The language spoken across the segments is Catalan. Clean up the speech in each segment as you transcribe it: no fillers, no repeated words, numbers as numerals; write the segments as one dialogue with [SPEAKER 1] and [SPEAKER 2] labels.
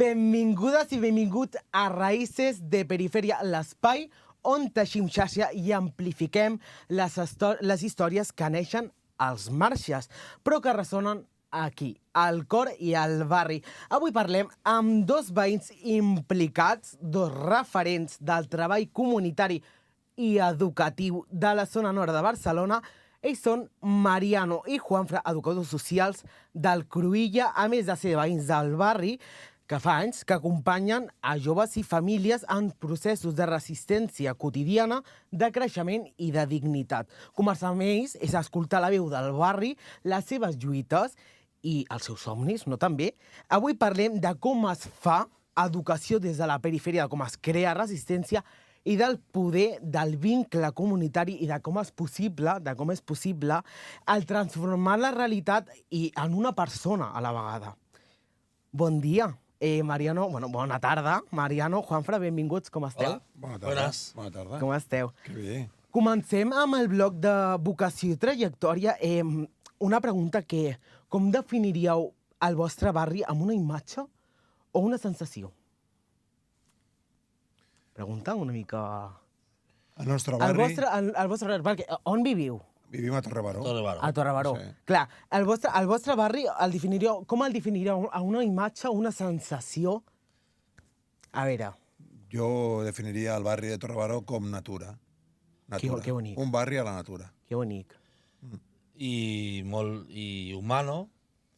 [SPEAKER 1] Benvingudes i benvinguts a Raïces de Perifèria, l'espai on teixim xarxa i amplifiquem les històries que neixen als marges, però que ressonen aquí, al cor i al barri. Avui parlem amb dos veïns implicats, dos referents del treball comunitari i educatiu de la zona nord de Barcelona. Ells són Mariano i Juanfra, educadors socials del Cruïlla, a més de ser veïns del barri, que fa anys que acompanyen a joves i famílies en processos de resistència quotidiana, de creixement i de dignitat. Conversar amb ells és escoltar la veu del barri, les seves lluites i els seus somnis, no també. Avui parlem de com es fa educació des de la perifèria, de com es crea resistència i del poder del vincle comunitari i de com és possible el transformar la realitat i en una persona a la vegada. Bon dia. Mariano, bona tarda. Mariano, Juanfra, benvinguts, com esteu?
[SPEAKER 2] Hola, bona tarda. Bona tarda.
[SPEAKER 1] Com esteu?
[SPEAKER 2] Que bé.
[SPEAKER 1] Comencem amb el bloc de vocació i trajectòria. Una pregunta que, com definiríeu el vostre barri amb una imatge o una sensació? Pregunta una mica...
[SPEAKER 2] El nostre barri...
[SPEAKER 1] El vostre barri, on viviu?
[SPEAKER 2] Vivim a Torre Baró.
[SPEAKER 1] A Torre Baró. Sí. Clar, el vostre barri, com el definiríeu? A una imatge, una sensació? A veure...
[SPEAKER 2] Jo definiria el barri de Torre Baró com natura.
[SPEAKER 1] Que bonic.
[SPEAKER 2] Un barri a la natura.
[SPEAKER 1] Que bonic.
[SPEAKER 3] Y humano,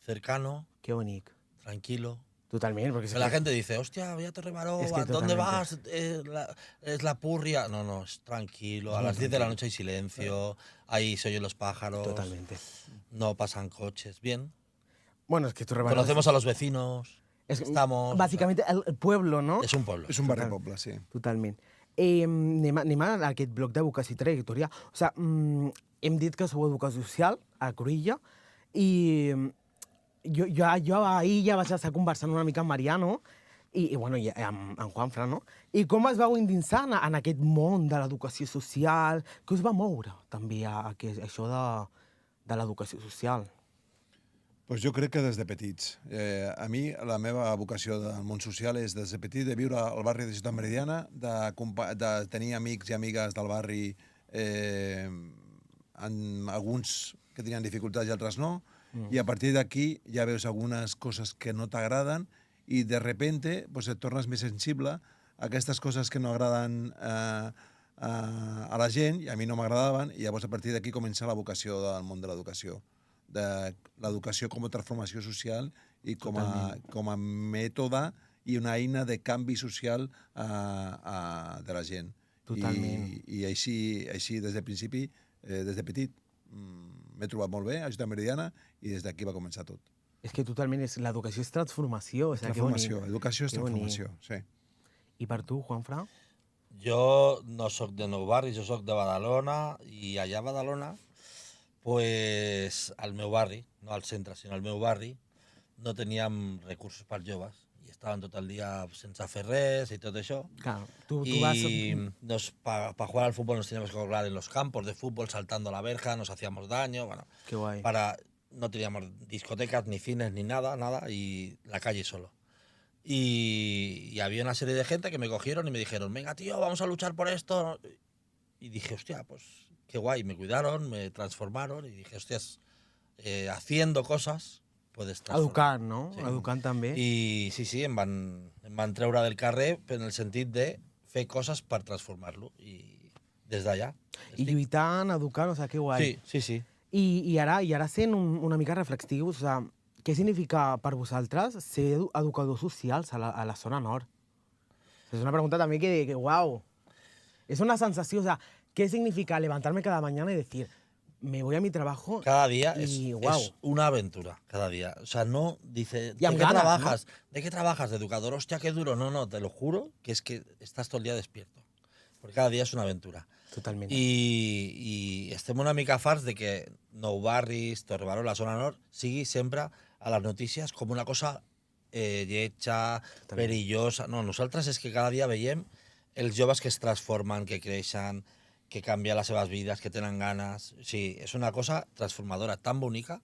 [SPEAKER 3] cercano.
[SPEAKER 1] Qué bonito.
[SPEAKER 3] Tranquilo.
[SPEAKER 1] Totalmente. Porque
[SPEAKER 3] la gente dice, hostia, voy a Torre Baró, es que ¿dónde vas? Es la purria. No, es tranquilo. A las 10 de la noche hay silencio, ahí se oyen los pájaros.
[SPEAKER 1] Totalmente.
[SPEAKER 3] No pasan coches. Bien.
[SPEAKER 1] Bueno, es que Torre Baró...
[SPEAKER 3] Conocemos a los vecinos. Estamos...
[SPEAKER 1] Básicamente el pueblo, no?
[SPEAKER 3] És un poble.
[SPEAKER 2] És un barri poble, sí.
[SPEAKER 1] Totalment. Anem a aquest bloc de vocació i trajectòria. O sigui, hem dit que sou educació social a Cruïlla i jo ahir ja vaig estar conversant una mica amb Mariano i amb Juanfra, no? I com es vau endinsar en aquest món de l'educació social? Què us va moure també a això de l'educació social?
[SPEAKER 2] Pues jo crec que des de petits. A mi, la meva vocació del món social és des de petit de viure al barri de Ciutat Meridiana, de tenir amics i amigues del barri, alguns que tenien dificultats i altres no, i a partir d'aquí ja veus algunes coses que no t'agraden i de repente pues, et tornes més sensible a aquestes coses que no agraden a la gent i a mi no m'agradaven i llavors a partir d'aquí comença la vocació del món de l'educació. De l'educació com a transformació social i com a mètode i una eina de canvi social de la gent.
[SPEAKER 1] Totalment.
[SPEAKER 2] I així des de principi, des de petit, m'he trobat molt bé a Ciutat Meridiana i des d'aquí va començar tot.
[SPEAKER 1] És que totalment l'educació és transformació.
[SPEAKER 2] Transformació, educació és transformació, sí.
[SPEAKER 1] I per tu, Juanfra?
[SPEAKER 3] Jo no soc de Nou Barri, jo soc de Badalona i allà a Badalona pues al meu barri, no al centre, sinó al meu barri, no teníem recursos per joves i estàvem tot el dia sense fer res i tot això.
[SPEAKER 1] Claro,
[SPEAKER 3] para jugar al fútbol nos teníamos que colgar en los campos de fútbol saltando la verja, nos hacíamos daño, bueno.
[SPEAKER 1] Qué guay.
[SPEAKER 3] No teníamos discotecas, ni cines, ni nada, y la calle solo. Y había una serie de gente que me cogieron y me dijeron, venga tío, vamos a luchar por esto. Y dije, hostia, pues qué guay, me cuidaron, me transformaron y dije, hostias, haciendo cosas puedes transformar.
[SPEAKER 1] Educant, no?
[SPEAKER 3] Sí.
[SPEAKER 1] Educant també.
[SPEAKER 3] I sí, em van treure del carrer en el sentit de fer coses per transformar-lo i des d'allà.
[SPEAKER 1] I lluitant, educant, o sigui, que guai.
[SPEAKER 3] Sí.
[SPEAKER 1] I ara sent una mica reflexius, o sigui, què significa per vosaltres ser educadors socials a la zona nord? És una pregunta també que uau, és una sensació, o sigui, ¿qué significa levantarme cada mañana y decir, me voy a mi trabajo?
[SPEAKER 3] Cada día
[SPEAKER 1] y,
[SPEAKER 3] es una aventura, cada día. O sea, no dice,
[SPEAKER 1] ¿de qué trabajas?
[SPEAKER 3] ¿No? ¿De qué trabajas? ¿De educador? Hostia, qué duro. No, te lo juro que es que estás todo el día despierto. Porque cada día es una aventura.
[SPEAKER 1] Totalment.
[SPEAKER 3] I estem una mica farts de que Nou Barris, Torre Baró, la zona nord, sigui sempre a les notícies com una cosa lletja, perillosa. No, nosaltres és que cada dia veiem els joves que es transformen, que creixen, que canvien les seves vides, que tenen ganes. Sí, és una cosa transformadora tan bonica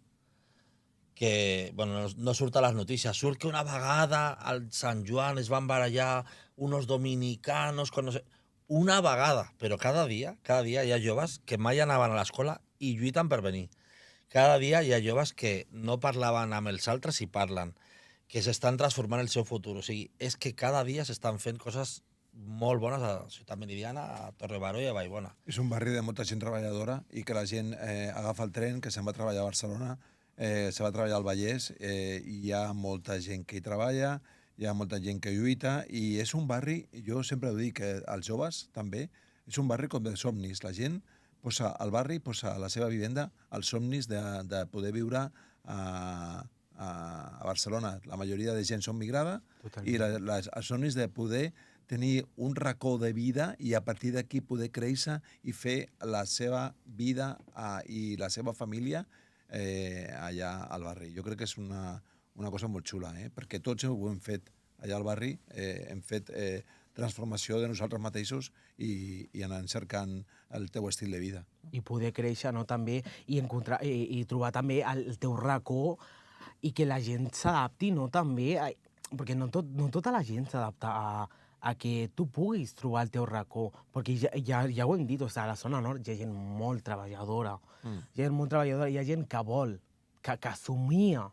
[SPEAKER 3] que bueno, no surt a les notícies, surt que una vegada al Sant Joan es van barallar unos dominicanos con no sé... Una vegada, però cada dia hi ha joves que mai anaven a l'escola i lluiten per venir. Cada dia hi ha joves que no parlaven amb els altres i parlen, que s'estan transformant el seu futur. O sigui, és que cada dia s'estan fent coses molt bones a Ciutat Meridiana, a Torre Baró i a Vallbona.
[SPEAKER 2] És un barri de molta gent treballadora i que la gent agafa el tren, que se'n va a treballar a Barcelona, se va a treballar al Vallès, i hi ha molta gent que hi treballa, hi ha molta gent que lluita, i és un barri, jo sempre ho dic, que els joves també, és un barri com de somnis. La gent posa al barri, posa a la seva vivenda els somnis de poder viure a Barcelona. La majoria de gent són migrada. Totalment. I els somnis de poder tenir un racó de vida i a partir d'aquí poder créixer i fer la seva vida i la seva família allà al barri. Jo crec que és una cosa molt xula, perquè tots ho hem fet allà al barri, hem fet transformació de nosaltres mateixos i anant cercant el teu estil de vida.
[SPEAKER 1] I poder créixer, no, també, i trobar també el teu racó i que la gent s'adapti, no, també, perquè no tota la gent s'adapta a que tu puguis trobar el teu racó, perquè ja ho hem dit, o sigui, a la zona nord hi ha gent molt treballadora, hi ha gent molt treballadora, hi ha gent que vol, que somia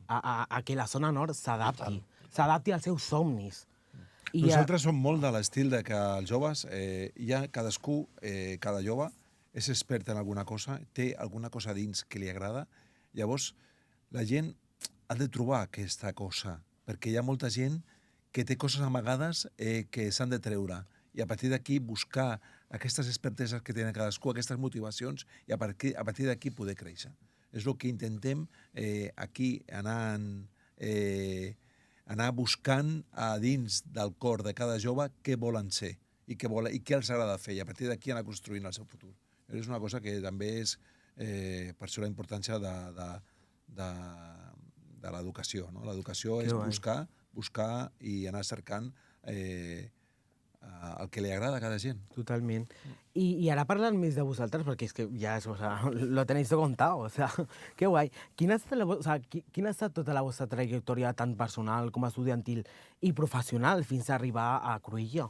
[SPEAKER 1] a que la zona nord s'adapti als seus somnis.
[SPEAKER 2] Nosaltres som molt de l'estil de que els joves, cadascú, cada jove, és expert en alguna cosa, té alguna cosa dins que li agrada, llavors la gent ha de trobar aquesta cosa, perquè hi ha molta gent que té coses amagades que s'han de treure, i a partir d'aquí buscar aquestes experteses que tenen cadascú, aquestes motivacions, i a partir d'aquí poder créixer. És el que intentem aquí anar buscant a dins del cor de cada jove què volen ser i què els agrada fer, i a partir d'aquí anar construint el seu futur. És una cosa que també és, per això la importància de l'educació. L'educació és buscar i anar cercant el que li agrada a cada gent.
[SPEAKER 1] Totalment. I ara parlant més de vosaltres, perquè és que ja lo tenéis todo contado, o sea, que guai. Quina ha estat tota la vostra trajectòria, tant personal com estudiantil i professional, fins a arribar a Cruïlla?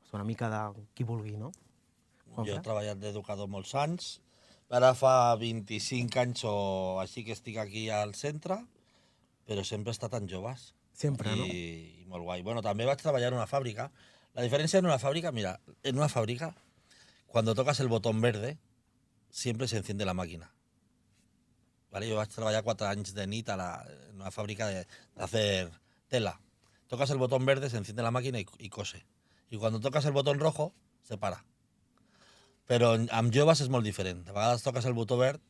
[SPEAKER 1] És una mica de qui vulgui, no?
[SPEAKER 3] Jo he treballat d'educador molts anys, ara fa 25 anys o així que estic aquí al centre, però sempre he estat en joves.
[SPEAKER 1] Sempre, no?
[SPEAKER 3] I molt guai. Bueno, també vaig treballar en una fàbrica. La diferència en una fàbrica, mira, en una fàbrica, cuando tocas el botón verde, siempre se enciende la máquina. ¿Vale? Yo vaig treballar 4 anys de nit en una fàbrica de hacer tela. Tocas el botón verde, se enciende la máquina y cose. Y cuando tocas el botón rojo, se para. Però amb joves és molt diferent. De vegades toques el botó verd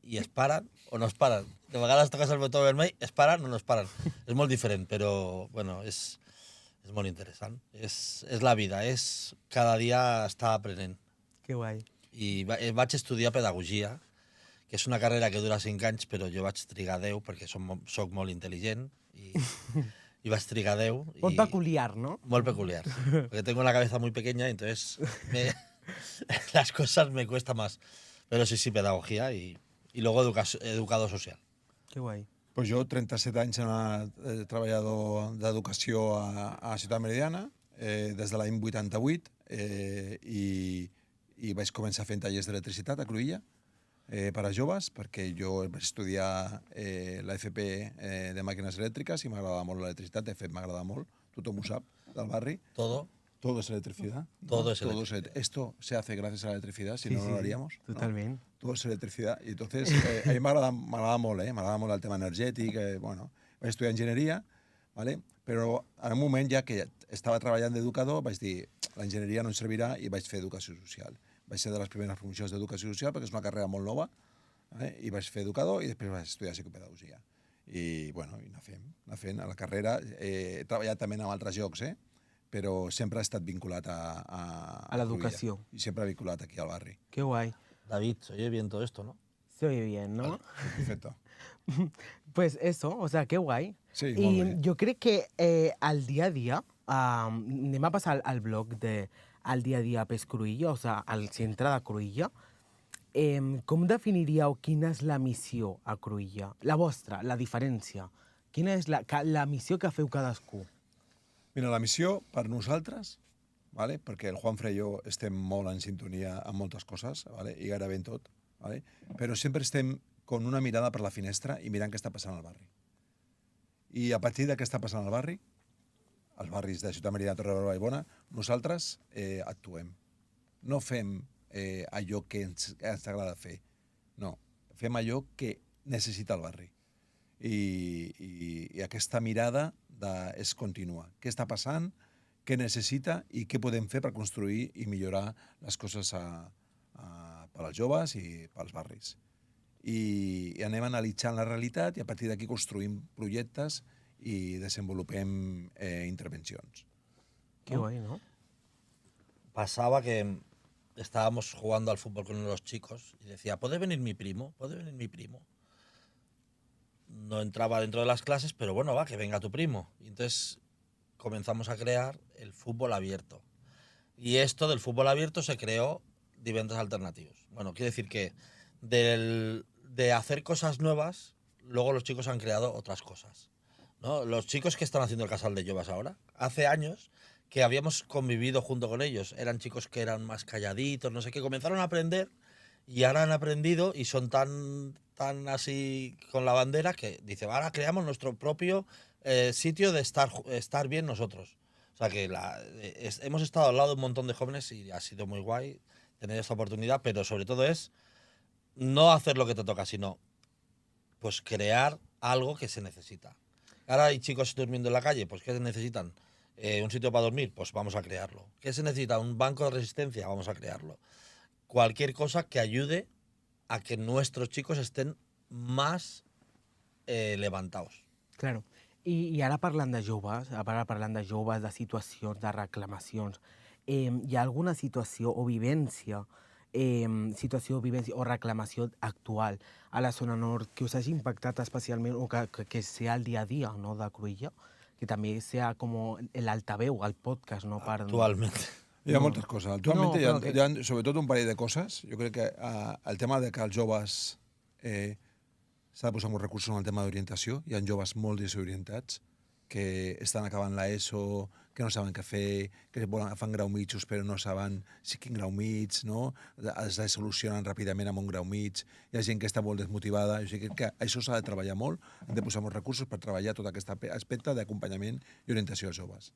[SPEAKER 3] i es paren o no es paren. De vegades toques el botó vermell, es paren o no es paren. És molt diferent, però bueno, és molt interessant. És la vida, és cada dia estar aprenent.
[SPEAKER 1] Que guai.
[SPEAKER 3] I vaig estudiar pedagogia, que és una carrera que dura 5 anys, però jo vaig trigar 10 perquè soc molt intel·ligent y vaig trigar 10.
[SPEAKER 1] Molt peculiar, ¿no?
[SPEAKER 3] Molt peculiar, sí. Porque tengo la cabeza muy pequeña, entonces las cosas me cuesta más. Pero sí, pedagogía y luego educador social.
[SPEAKER 1] Que guai.
[SPEAKER 2] Pues jo, 37 anys, he treballador d'educació a Ciutat Meridiana, des de l'any 88, i vaig començar fent tallers d'electricitat a Cruïlla, per a joves, perquè jo vaig estudiar l'FP de màquines elèctriques i m'agradava molt l'electricitat, de fet m'agrada molt, tothom ho sap, del barri. Todo es electricidad.
[SPEAKER 3] Todo es electricidad.
[SPEAKER 2] Esto se hace gracias a la electricidad, si no, no lo haríamos.
[SPEAKER 1] Totalment.
[SPEAKER 2] ¿no? Todo es electricidad. Y entonces, a mi m'agrada molt, m'agrada molt el tema energètic, bueno, vaig estudiar enginyeria, ¿vale? Però en un moment ja que estava treballant d'educador vaig dir, l'enginyeria no ens servirà i vaig fer educació social. Vaig ser de les primeres promocions d'educació social perquè és una carrera molt nova, i vaig fer educador i després vaig estudiar psicopedagogia. I, bueno, anar fent a la carrera. He treballat també en altres llocs, però sempre ha estat vinculat a
[SPEAKER 1] l'educació.
[SPEAKER 2] I sempre vinculat aquí al barri.
[SPEAKER 1] Qué guay.
[SPEAKER 3] David, se oye bien todo esto, ¿no?
[SPEAKER 1] Se oye bien, ¿no?
[SPEAKER 2] Vale, perfecto.
[SPEAKER 1] Pues eso, o sea, qué guay.
[SPEAKER 2] Sí,
[SPEAKER 1] I jo crec que al dia a dia, anem a passar al blog de al dia a dia a Pes Cruïlla, o sea, al centre de Cruïlla, Com definiríeu quina és la missió a Cruïlla? La vostra, la diferència. Quina és la missió que feu cadascú?
[SPEAKER 2] Mira, la missió per nosaltres, vale? Perquè el Juanfre i jo estem molt en sintonia amb moltes coses, vale? I gairebé en tot, vale? Però sempre estem con una mirada per la finestra i mirant què està passant al barri. I a partir de què està passant al barri, als barris de Ciutat Meridiana, Torre Barba i Bona, nosaltres actuem. No fem allò que ens agrada fer. No, fem allò que necessita el barri. I aquesta mirada és contínua. Què està passant, què necessita i què podem fer per construir i millorar les coses per als joves i pels barris. I anem analitzant la realitat i a partir d'aquí construïm projectes i desenvolupem intervencions.
[SPEAKER 1] Qué guay, ¿no?
[SPEAKER 3] Pasaba que estábamos jugando al fútbol con los chicos y decía, ¿puede venir mi primo? ¿Puede venir mi primo? No entraba dentro de las clases, pero bueno, va, que venga tu primo. Y entonces comenzamos a crear el fútbol abierto. Y esto del fútbol abierto se creó diversos alternativos. Bueno, quiere decir que de hacer cosas nuevas, luego los chicos han creado otras cosas, ¿no? Los chicos que están haciendo el Casal de Jovas ahora, hace años que habíamos convivido junto con ellos, eran chicos que eran más calladitos, no sé qué, comenzaron a aprender y ahora han aprendido y son tan así con la bandera que dice, ahora creamos nuestro propio sitio de estar bien nosotros. O sea que hemos estado al lado de un montón de jóvenes y ha sido muy guay tener esta oportunidad, pero sobre todo es no hacer lo que te toca, sino pues crear algo que se necesita. Ahora hay chicos durmiendo en la calle, pues ¿qué necesitan? ¿Un sitio para dormir? Pues vamos a crearlo. ¿Qué se necesita? ¿Un banco de resistencia? Vamos a crearlo. Cualquier cosa que ayude a que nuestros chicos estén más levantados.
[SPEAKER 1] Claro. I ara parlant de joves, de situacions, de reclamacions, hi ha alguna situació o vivència o reclamació actual a la zona nord que us hagi impactat especialment o que sea el dia a dia, no, de Cruïlla? Que també sea com l'altaveu, el podcast, no?
[SPEAKER 3] Actualmente.
[SPEAKER 2] Hi ha moltes coses. Actualment
[SPEAKER 1] No,
[SPEAKER 2] hi ha sobretot un parell de coses. Jo crec que el tema de que els joves s'ha de posar molts recursos en el tema d'orientació. Hi ha joves molt desorientats que estan acabant l'ESO, que no saben què fer, que fan grau mitjos però no saben si quin grau mig, no? Es solucionen ràpidament amb un grau mig. Hi ha gent que està molt desmotivada. O sigui que això s'ha de treballar molt. Hem de posar molts recursos per treballar tot aquest aspecte d'acompanyament i orientació als joves.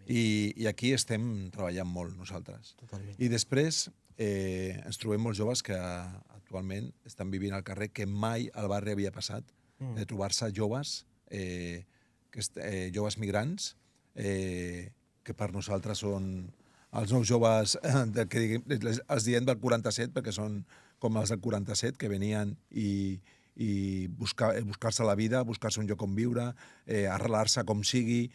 [SPEAKER 2] I aquí estem treballant molt nosaltres.
[SPEAKER 1] Totalment.
[SPEAKER 2] I després ens trobem molts joves que actualment estan vivint al carrer que mai al barri havia passat, de trobar-se joves, joves migrants, que per nosaltres són els nous joves, els diem del 47, perquè són com els del 47, que venien i buscar-se la vida, buscar-se un lloc on viure, arrelar-se com sigui,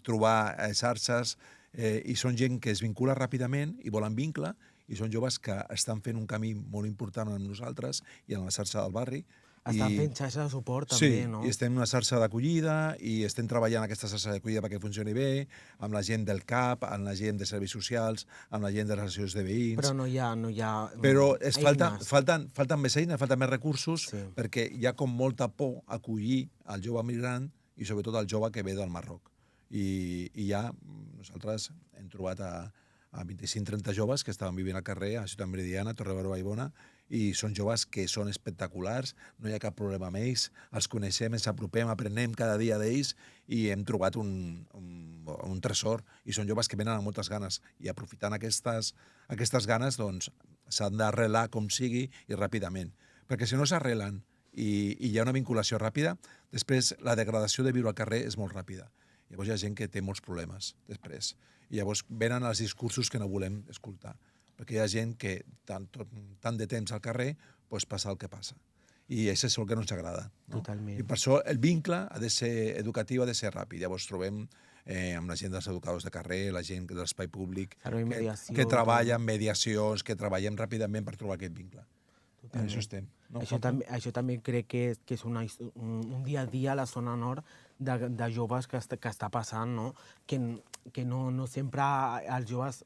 [SPEAKER 2] trobar xarxes, i són gent que es vincula ràpidament i volen vincle, i són joves que estan fent un camí molt important amb nosaltres i en la xarxa del barri.
[SPEAKER 1] Estan fent xarxa de suport també, no?
[SPEAKER 2] Sí, i estem en una xarxa d'acollida i estem treballant aquesta xarxa d'acollida perquè funcioni bé, amb la gent del CAP, amb la gent de serveis socials, amb la gent de les associacions de veïns.
[SPEAKER 1] Però no hi ha
[SPEAKER 2] Però
[SPEAKER 1] eines.
[SPEAKER 2] falten més eines, falten més recursos,
[SPEAKER 1] Sí.
[SPEAKER 2] perquè hi ha com molta por a acollir el jove migrant i sobretot el jove que ve del Marroc. I ja nosaltres hem trobat a 25-30 joves que estaven vivint al carrer a Ciutat Meridiana, Torre Barba i Bona, i són joves que són espectaculars, no hi ha cap problema amb ells, els coneixem, ens apropem, aprenem cada dia d'ells i hem trobat un tresor, i són joves que venen amb moltes ganes, i aprofitant aquestes ganes doncs s'han d'arrelar com sigui i ràpidament, perquè si no s'arrelen i hi ha una vinculació ràpida, després la degradació de viure al carrer és molt ràpida. Llavors hi ha gent que té molts problemes després. I llavors venen els discursos que no volem escoltar. Perquè hi ha gent que tant de temps al carrer doncs passa el que passa. I això és el que no ens agrada. No?
[SPEAKER 1] Totalment.
[SPEAKER 2] I per això el vincle ha de ser educatiu, ha de ser ràpid. Llavors trobem amb la gent dels educadors de carrer, la gent de l'espai públic, que treballa en mediacions, que treballem ràpidament per trobar aquest vincle. En això estem. No?
[SPEAKER 1] Això també crec que és un dia a dia a la zona nord de joves que està passant, no? Que no sempre els joves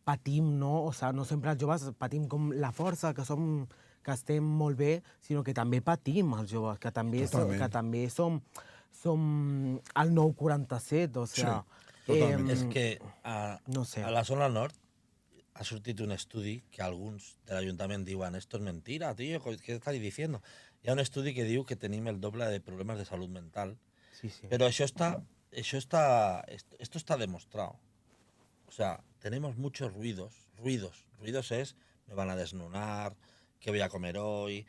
[SPEAKER 1] patim, no? O sigui, no sempre els joves patim com la força, que estem molt bé, sinó que també patim els joves, que també som el 947, o sigui...
[SPEAKER 2] totalment.
[SPEAKER 3] És que
[SPEAKER 1] no sé.
[SPEAKER 3] a la zona nord ha sortit un estudi que alguns de l'Ajuntament diuen esto es mentira, tío, ¿qué estás diciendo? Hi ha un estudi que diu que tenim el doble de problemes de salut mental,
[SPEAKER 1] Sí, sí.
[SPEAKER 3] pero esto está demostrado. O sea, tenemos muchos ruidos. Ruidos es, me van a desnudar, qué voy a comer hoy,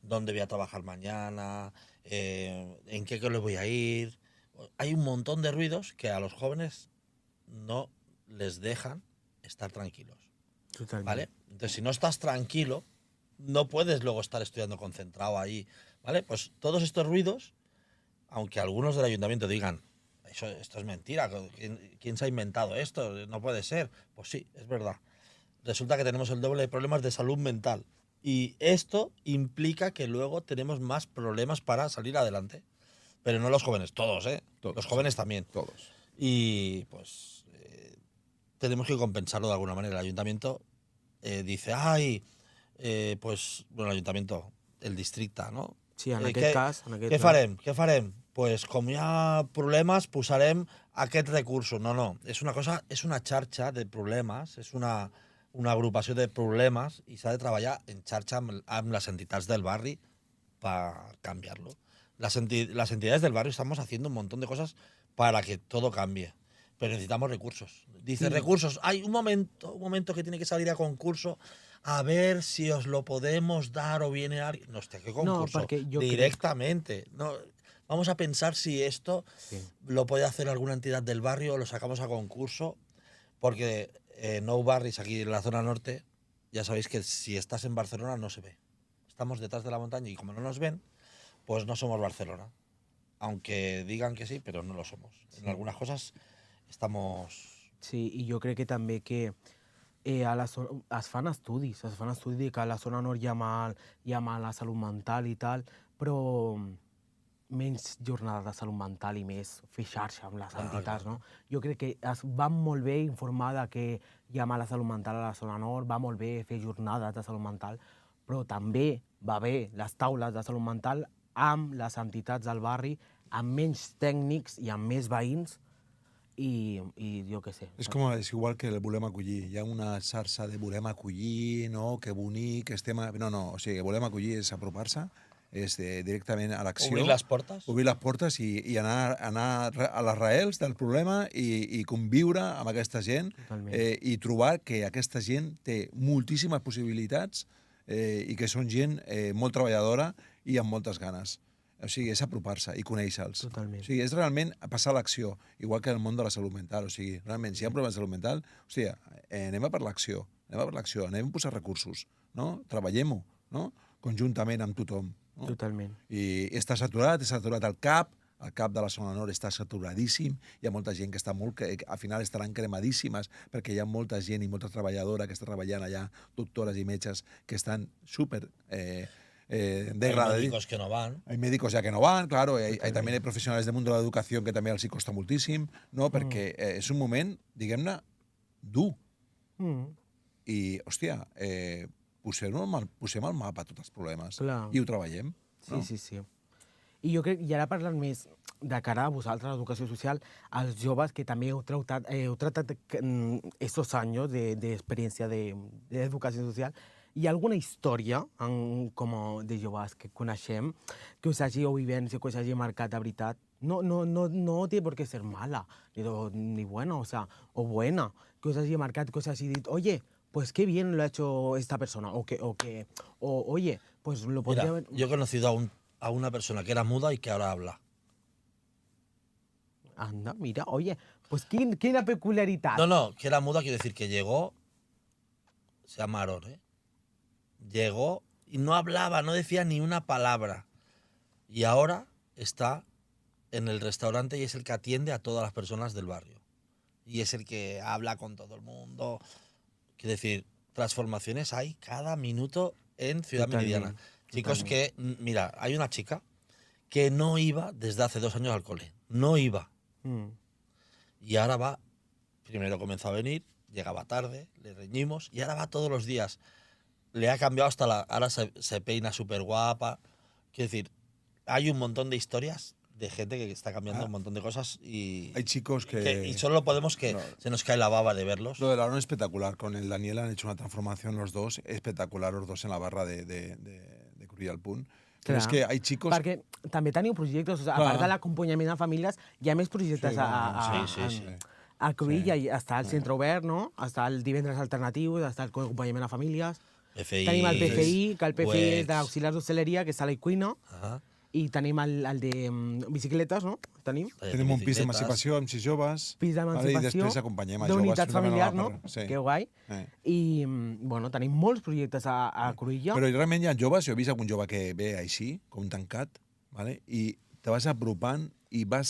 [SPEAKER 3] dónde voy a trabajar mañana, en qué les voy a ir. Hay un montón de ruidos que a los jóvenes no les dejan estar tranquilos.
[SPEAKER 1] Totalment.
[SPEAKER 3] ¿Vale? Entonces, si no estás tranquilo, no puedes luego estar estudiando concentrado ahí. ¿Vale? Pues todos estos ruidos, aunque algunos del ayuntamiento digan, esto es mentira, ¿quién se ha inventado esto? No puede ser. Pues sí, es verdad. Resulta que tenemos el doble de problemas de salud mental. Y esto implica que luego tenemos más problemas para salir adelante. Pero no los jóvenes, todos, ¿eh?
[SPEAKER 2] Todos.
[SPEAKER 3] Los jóvenes también.
[SPEAKER 2] Todos.
[SPEAKER 3] Y pues tenemos que compensarlo de alguna manera. El ayuntamiento dice, pues, bueno, el ayuntamiento, el districte, no?
[SPEAKER 1] Sí, en aquest cas...
[SPEAKER 3] Què farem? Pues com hi ha problemes, posarem aquest recurso. No. És una xarxa de problemes, és una agrupació de problemes i s'ha de treballar en xarxa amb les entitats del barri per canviar-lo. Las entidades del barrio estamos haciendo un montón de cosas para que todo cambie, pero necesitamos recursos. Dice recursos, hay un momento que tiene que salir a concurso, a ver si os lo podemos dar o viene alguien. No, hostia, ¿qué concurso?
[SPEAKER 1] No,
[SPEAKER 3] directamente. No, vamos a pensar si esto lo puede hacer alguna entidad del barrio o lo sacamos a concurso, porque No Barris, aquí en la zona norte, ya sabéis que si estás en Barcelona no se ve. Estamos detrás de la montaña y como no nos ven, pues no somos Barcelona. Aunque digan que sí, pero no lo somos. Sí. En algunas cosas estamos...
[SPEAKER 1] Sí, i jo crec que també que es fan estudis que a la zona nord hi ha mala salut mental i tal, però menys jornades de salut mental i més fer xarxa amb les entitats, no? Jo crec que es va molt bé informar de que hi ha mala salut mental a la zona nord, va molt bé fer jornades de salut mental, però també va bé les taules de salut mental amb les entitats del barri, amb menys tècnics i amb més veïns, i jo què sé.
[SPEAKER 2] És igual que el volem acollir. Hi ha una xarxa de volem acollir, no? Que bonic, estem... No, o sigui, volem acollir és apropar-se, és directament a l'acció.
[SPEAKER 3] Obrir les portes.
[SPEAKER 2] Obrir les portes i anar a les raels del problema i conviure amb aquesta gent i trobar que aquesta gent té moltíssimes possibilitats i que són gent molt treballadora i amb moltes ganes. O sigui, és apropar-se i conèixer-los.
[SPEAKER 1] Totalment.
[SPEAKER 2] O sigui, és realment passar a l'acció, igual que en el món de la salut mental. O sigui, realment, si hi ha problemes de salut mental, hòstia, anem a per l'acció, anem a posar recursos, no? Treballem-ho, no? Conjuntament amb tothom. No?
[SPEAKER 1] Totalment.
[SPEAKER 2] I està saturat el cap de la zona nord està saturadíssim, hi ha molta gent que està molt, que al final estaran cremadíssimes, perquè hi ha molta gent i molta treballadora que està treballant allà, doctores i metges, que estan súper...
[SPEAKER 3] Hay médicos que no van.
[SPEAKER 2] Hay médicos ya que no van, claro. También hay profesionales del mundo de la educación que també els hi costa moltíssim, no? Perquè és un moment, diguem-ne, dur. I, hòstia, posem al mapa tots els problemes i ho treballem. No?
[SPEAKER 1] Sí. I jo crec, i ara parlant més de cara a vosaltres, l'educació social, als joves que també heu tratat estos anys d'experiència d'educació social, hi ha alguna història com de joves que coneixem que us hagi o vivència, que us hagi marcat de veritat? No tiene por qué ser mala, ni buena, o buena, que os hagi marcat, que os hagi dit, oye, pues qué bien lo ha hecho esta persona, o oye, pues lo podría haber...
[SPEAKER 3] Yo he conocido a una persona que era muda y que ahora habla.
[SPEAKER 1] Anda, mira, oye, pues quina peculiaritat.
[SPEAKER 3] No, que era muda quiere decir que llegó, se llama Aaron, llegó y no hablaba, no decía ni una palabra. Y ahora está en el restaurante y es el que atiende a todas las personas del barrio. Y es el que habla con todo el mundo. Quiere decir, transformaciones hay cada minuto en Ciudad Meridiana. Chicos que, mira, hay una chica que no iba desde hace 2 años al cole. No iba. Y ahora va, primero comenzó a venir, llegaba tarde, le reñimos y ahora va todos los días. Le ha cambiado hasta ahora se peina súper guapa. Quiero decir, hay un montón de historias de gente que está cambiando un montón de cosas y
[SPEAKER 2] Hay chicos
[SPEAKER 3] y solo podemos que
[SPEAKER 2] No.
[SPEAKER 3] se nos cae la baba de verlos.
[SPEAKER 2] Lo del Aaron es espectacular. Con el Daniel han hecho una transformación los dos, espectacular los dos en la barra de Cruïlla al Punt. Però és que hay chicos...
[SPEAKER 1] Perquè també teniu projectes, o sigui, a
[SPEAKER 2] Clar.
[SPEAKER 1] part de l'acompanyament a famílies, hi ha més projectes
[SPEAKER 2] Sí,
[SPEAKER 3] sí.
[SPEAKER 1] a Cruïlla. Està el centre obert, no? Està el divendres alternatiu, està el acompanyament a famílies.
[SPEAKER 3] PFI,
[SPEAKER 1] Tenim el PFI, que el PFI és
[SPEAKER 3] UEX.
[SPEAKER 1] d'auxiliars d'hostaleria, que és sala i cuina,
[SPEAKER 3] Ajá.
[SPEAKER 1] i tenim el de bicicletes, no? Tenim
[SPEAKER 2] Tenim un pis
[SPEAKER 3] Bicicletes.
[SPEAKER 2] d'emancipació amb 6 joves.
[SPEAKER 1] pis
[SPEAKER 2] I
[SPEAKER 1] d'emancipació,
[SPEAKER 2] després acompanyem a joves.
[SPEAKER 1] d'unitats
[SPEAKER 2] juntament amb la
[SPEAKER 1] familiars, no?
[SPEAKER 2] barra. Sí.
[SPEAKER 1] Que guai. I, bueno, tenim molts projectes a Cruïlla.
[SPEAKER 2] Però realment hi ha joves, jo he vist algun jove que ve així, com tancat, ¿vale? I te vas apropant i va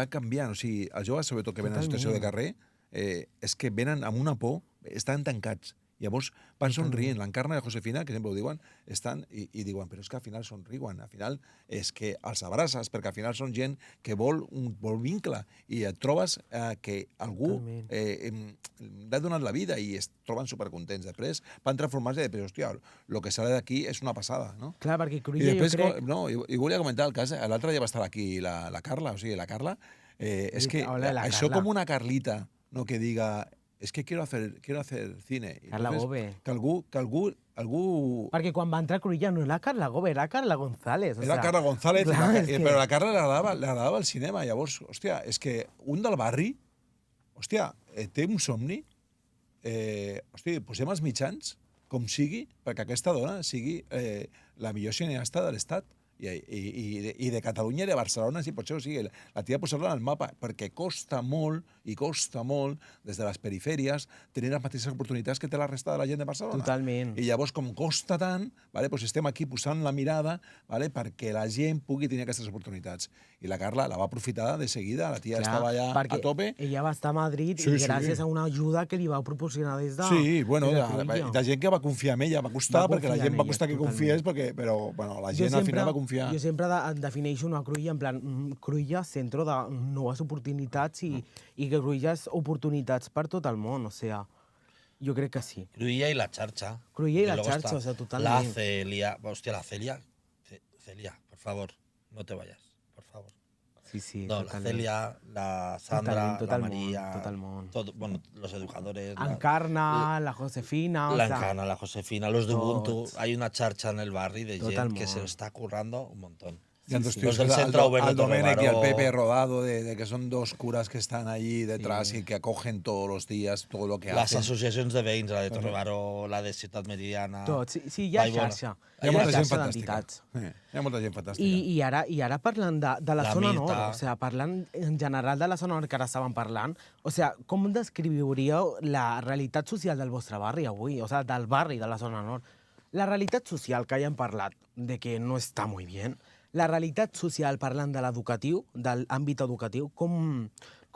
[SPEAKER 2] canviant. O sigui, els joves, sobretot que venen en situació de carrer, és que venen amb una por, estan tancats. Llavors van somrient. L'Encarna i la Josefina, que sempre ho diuen, estan i diuen, però és que al final somriuen. Al final és que els abraces, perquè al final són gent que vol vincle. I et trobes que algú l'ha donat la vida i es troben supercontents. Després van transformar-se i però, hòstia, el que sale d'aquí és una passada, no?
[SPEAKER 1] Clar, perquè
[SPEAKER 2] I
[SPEAKER 1] Cruïlla jo
[SPEAKER 2] després,
[SPEAKER 1] crec...
[SPEAKER 2] no, i volia comentar el cas, l'altre dia va estar aquí la Carla, o sigui, la Carla, és que
[SPEAKER 1] Hola, la
[SPEAKER 2] això
[SPEAKER 1] Carla.
[SPEAKER 2] com una Carlita, no, que diga, es que quiero hacer cine. I
[SPEAKER 1] Carla
[SPEAKER 2] entonces,
[SPEAKER 1] Gove.
[SPEAKER 2] Que algú...
[SPEAKER 1] Perquè quan va entrar a Cruïlla no era Carla Gove, era Carla González.
[SPEAKER 2] Era Carla González,
[SPEAKER 1] clar, és que-
[SPEAKER 2] però a la Carla li agradava el cinema. Llavors, hòstia, és que un del barri, hòstia, té un somni, hòstia, posem els mitjans, com sigui, perquè aquesta dona sigui la millor cineasta de l'Estat i de Catalunya i de Barcelona, si pot ser, o sigui, la tia posar-la en el mapa, perquè costa molt, des de les perifèries, tenir les mateixes oportunitats que té la resta de la gent de Barcelona.
[SPEAKER 1] Totalment.
[SPEAKER 2] I llavors, com costa tant, vale, doncs estem aquí posant la mirada, vale, perquè la gent pugui tenir aquestes oportunitats. I la Carla la va aprofitar de seguida, la tia estava allà
[SPEAKER 1] perquè
[SPEAKER 2] a tope.
[SPEAKER 1] ella va estar a Madrid
[SPEAKER 2] Sí,
[SPEAKER 1] i
[SPEAKER 2] sí.
[SPEAKER 1] gràcies a una ajuda que li va proporcionar des de...
[SPEAKER 2] Sí, bueno,
[SPEAKER 1] des de
[SPEAKER 2] de
[SPEAKER 1] Cruïlla.
[SPEAKER 2] gent que va confiar en ella, va costar,
[SPEAKER 1] Va
[SPEAKER 2] perquè la
[SPEAKER 1] confiar
[SPEAKER 2] gent
[SPEAKER 1] en
[SPEAKER 2] va
[SPEAKER 1] ella,
[SPEAKER 2] costar que
[SPEAKER 1] totalment.
[SPEAKER 2] confiés, però bueno, la gent al final va confiar.
[SPEAKER 1] Jo sempre defineixo una Cruïlla en plan, Cruïlla, centre de noves oportunitats i que Cruïlla és oportunitats per tot el món, o sea, jo crec que sí.
[SPEAKER 3] Cruïlla y la Charcha.
[SPEAKER 1] Cruïlla i la
[SPEAKER 3] luego
[SPEAKER 1] Xarxa,
[SPEAKER 3] está
[SPEAKER 1] o sea,
[SPEAKER 3] La
[SPEAKER 1] totalment.
[SPEAKER 3] Celia. Hostia, la Celia. Celia, por favor, no te vayas. Por favor.
[SPEAKER 1] Sí, sí,
[SPEAKER 3] No, la
[SPEAKER 1] totalment.
[SPEAKER 3] Celia, la Sandra,
[SPEAKER 1] Tot
[SPEAKER 3] la
[SPEAKER 1] el món,
[SPEAKER 3] María.
[SPEAKER 1] tot el món.
[SPEAKER 3] Bueno, los educadores.
[SPEAKER 1] Encarna, la Josefina... o
[SPEAKER 3] La
[SPEAKER 1] sea,
[SPEAKER 3] Encana, la Josefina, los de Ubuntu.
[SPEAKER 1] Tots.
[SPEAKER 3] Hay una charcha en el barri de
[SPEAKER 1] Tot
[SPEAKER 3] gent
[SPEAKER 1] el
[SPEAKER 3] que se
[SPEAKER 1] món.
[SPEAKER 3] lo está currando un montón.
[SPEAKER 2] Hi ha dos
[SPEAKER 1] sí.
[SPEAKER 2] tios,
[SPEAKER 3] Los del Centre Obert de
[SPEAKER 2] el Domènec y el
[SPEAKER 3] Torrebaró.
[SPEAKER 2] Pepe Rodado, de que son dos curas que están allí detrás y que acogen todos los días todo lo que
[SPEAKER 3] Les
[SPEAKER 2] hacen.
[SPEAKER 3] associacions de veïns, la de Torrebaró, la de Ciutat Meridiana...
[SPEAKER 1] Tots, sí, hi ha
[SPEAKER 3] Vallbona.
[SPEAKER 1] xarxa.
[SPEAKER 2] Hi ha molta gent
[SPEAKER 1] xarxa
[SPEAKER 2] fantàstica.
[SPEAKER 1] d'entitats.
[SPEAKER 2] Hi ha molta gent fantàstica.
[SPEAKER 1] I ara parlant de la
[SPEAKER 3] La
[SPEAKER 1] zona
[SPEAKER 3] Mirta.
[SPEAKER 1] nord, o sea, parlant en general de la zona nord que ara estàvem parlant, o sea, com descriuríeu la realitat social del vostre barri avui, o sea, del barri de la zona nord? La realitat social que ja hem parlat de que no està molt bé, la realitat social parlant de l'educatiu, de l'àmbit educatiu, com